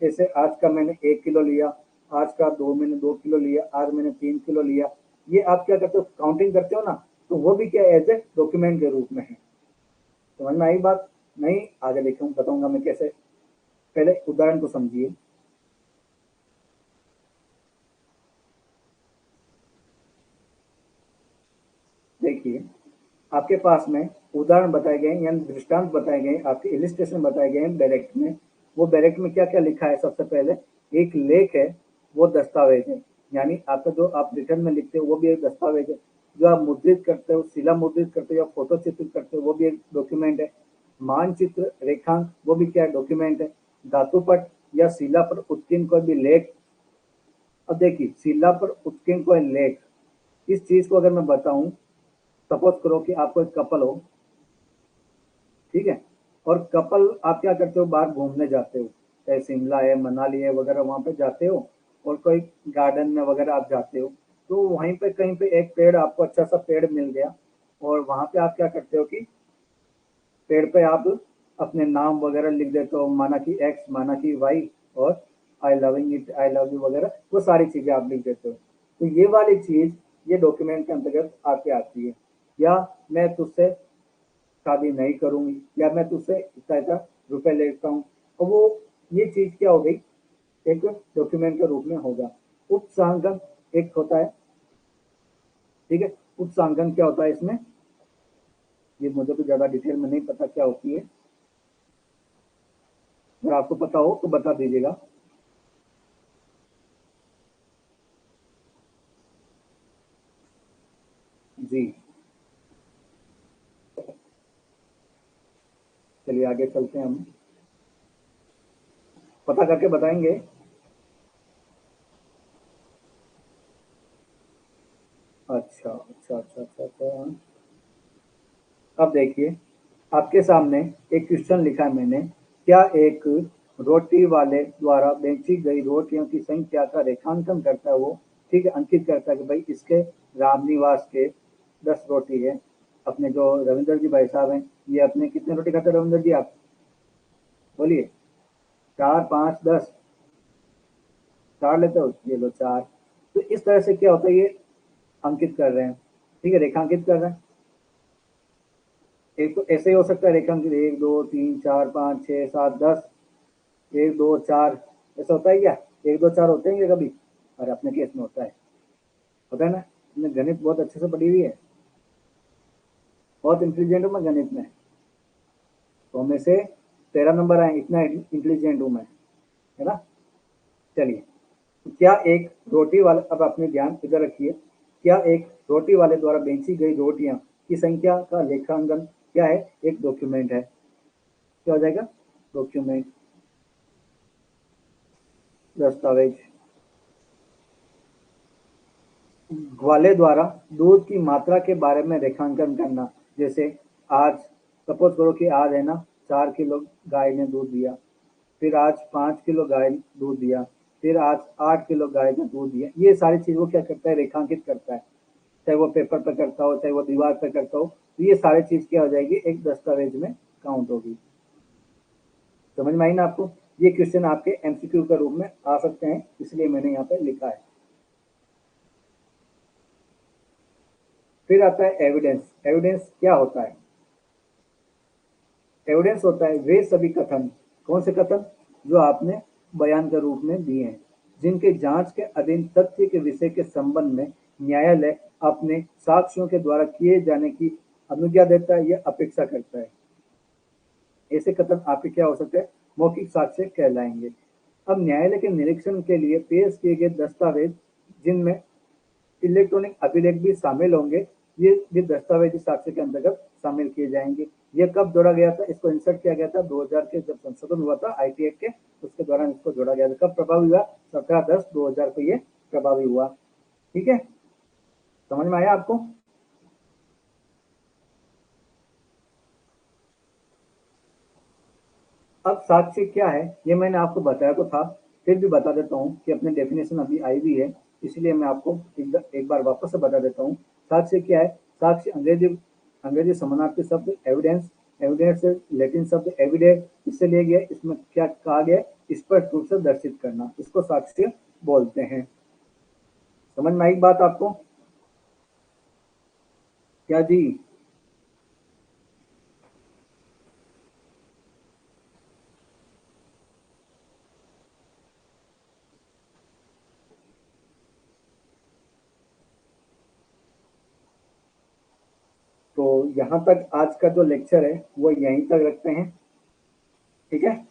जैसे आज का मैंने 1 किलो लिया, आज का 2 किलो लिया, आज मैंने 3 किलो लिया, ये आप क्या करते हो? काउंटिंग करते हो ना, तो वो भी क्या एज ए डॉक्यूमेंट के रूप में है। समझ में आई बात? नहीं? आगे देखूँ बताऊंगा मैं कैसे। पहले उदाहरण को समझिए। देखिए, आपके पास में उदाहरण बताए गए हैं, यानी दृष्टांत बताए गए हैं, आपके इलिस्ट्रेशन बताए गए हैं डायरेक्ट में। वो डायरेक्ट में क्या क्या लिखा है? सबसे पहले एक लेख है, वो दस्तावेज है, यानी आपका जो आप रिटर्न में लिखते हो वो भी एक दस्तावेज है। जो आप मुद्रित करते हो, शिला मुद्रित करते हो या फोटो चित्रित करते हो, वो भी एक डॉक्यूमेंट है। मानचित्र, रेखांक, वो भी क्या डॉक्यूमेंट है। धातुपट या शिला पर उत्कीर्ण कोई भी लेख। अब देखिए, शिला पर उत्कीर्ण कोई लेख, इस चीज को अगर मैं बताऊं, सपोज करो कि आपको एक कपल हो, ठीक है, और कपल आप क्या करते हो? बाहर घूमने जाते हो, चाहे शिमला है, मनाली है वगैरह, वहां पे जाते हो, और कोई गार्डन में वगैरह आप जाते हो, तो वहीं पे कहीं पे एक पेड़, आपको अच्छा सा पेड़ मिल गया, और वहां पे आप क्या करते हो कि पेड़ पे आप अपने नाम वगैरह लिख देते हो, माना कि एक्स, माना कि वाई, और I loving it, I love you वगैरह, वो सारी चीजें आप लिख देते हो। तो ये वाली चीज, ये डॉक्यूमेंट के अंतर्गत आपके आती है। या मैं तुझसे शादी नहीं करूंगी, या मैं तुझसे इतना इतना रुपए लेता हूँ, और वो, ये चीज क्या हो गई? एक डॉक्यूमेंट के रूप में होगा। उपसांगन एक होता है, ठीक है। उपसांगन क्या होता है इसमें? ये मुझे तो ज्यादा डिटेल में नहीं पता क्या होती है, अगर आपको पता हो तो बता दीजिएगा। जी, चलिए आगे चलते हैं हम, पता करके बताएंगे। अच्छा अच्छा अच्छा अच्छा अच्छा। अब देखिए, आपके सामने एक क्वेश्चन लिखा है मैंने। क्या एक रोटी वाले द्वारा बेची गई रोटियों की संख्या का रेखांकन करता है वो, ठीक है, अंकित करता है कि भाई इसके रामनिवास के 10 रोटी है। अपने जो रविंद्र जी भाई साहब हैं, ये अपने कितने रोटी खाते हैं रविंद्र जी आप? बोलिए। 4, 5, 10? 4 लेते हो, ये लो 4। तो इस तरह से क्या होता है, ये अंकित कर रहे हैं, ठीक है, रेखांकित कर रहे हैं। एक तो ऐसे ही हो सकता है रेखांकित, 1, 2, 3, 4, 5, 6, 7, 10, 1, 2, 4, ऐसा होता है क्या? 1, 2, 4 होते हैं क्या कभी? और अपने केस में होता है, होता है ना। तुमने गणित बहुत अच्छे से पढ़ी हुई है, बहुत इंटेलिजेंट हूँ मैं गणित में, तो में से 13 नंबर आए, इतना इंटेलिजेंट हूँ मैं। है ना। चलिए, क्या एक रोटी वाला, अब अपने ध्यान इधर रखिए, क्या एक रोटी वाले द्वारा बेची गई रोटियां की संख्या का लेखांकन क्या है? एक डॉक्यूमेंट है। क्या हो जाएगा? डॉक्यूमेंट, दस्तावेज। ग्वाले द्वारा दूध की मात्रा के बारे में रेखांकन करना, जैसे आज, सपोज करो कि आज है ना 4 किलो गाय ने दूध दिया, फिर आज 5 किलो गाय दूध दिया, फिर आज 8 किलो गाय ने दूध दिया। ये सारी चीज़ों क्या करता है? रेखांकित करता है। चाहे वो पेपर पे करता हो, चाहे वो दीवार पे करता हो, तो ये सारी चीज़ क्या हो जाएगी? एक दस्तावेज में काउंट होगी। समझ में आई ना आपको? ये क्वेश्चन आपके एमसीक्यू के रूप में आ सकते हैं, इसलिए मैंने यहाँ पे लिखा है। फिर आता है एविडेंस। एविडेंस क्या होता है? एविडेंस होता है वे सभी कथन, कौन से कथन? जो आपने बयान के रूप में दिए हैं, जिनके जांच के अधीन तथ्य के विषय के संबंध में न्यायालय अपने साक्ष्यों के द्वारा किए जाने की अनुज्ञा देता है या अपेक्षा करता है। ऐसे कथन आपके क्या हो सकते हैं? मौखिक साक्ष्य कहलाएंगे। अब न्यायालय के निरीक्षण के लिए पेश किए गए दस्तावेज, जिनमें इलेक्ट्रॉनिक अभिलेख भी शामिल होंगे, ये भी दस्तावेजी साक्ष्य के अंतर्गत शामिल किए जाएंगे। ये कब जोड़ा गया था? इसको इंसर्ट किया गया था 2000 के जब संशोधन हुआ था आईटी एक्ट के, उसके दौरान इसको जोड़ा गया था। कब प्रभावी हुआ? 17/10/2000 को ये प्रभावी हुआ। ठीक है, समझ में आया आपको? अब साक्ष्य क्या है ये मैंने आपको बताया तो था, फिर भी बता देता हूँ कि अपने डेफिनेशन अभी आई हुई है, इसलिए मैं आपको एक बार वापस से बता देता हूँ। साक्ष्य क्या है? साक्ष्य अंग्रेजी अंग्रेजी समानार्थी शब्द एविडेंस, एविडेंस से लैटिन शब्द एविडे, इससे लिया गया। इसमें क्या कहा गया? स्पष्ट रूप से दर्शित करना, इसको साक्ष्य बोलते हैं। समझ में आई बात आपको? क्या जी? तो यहाँ तक आज का जो लेक्चर है वो यहीं तक रखते हैं। ठीक है।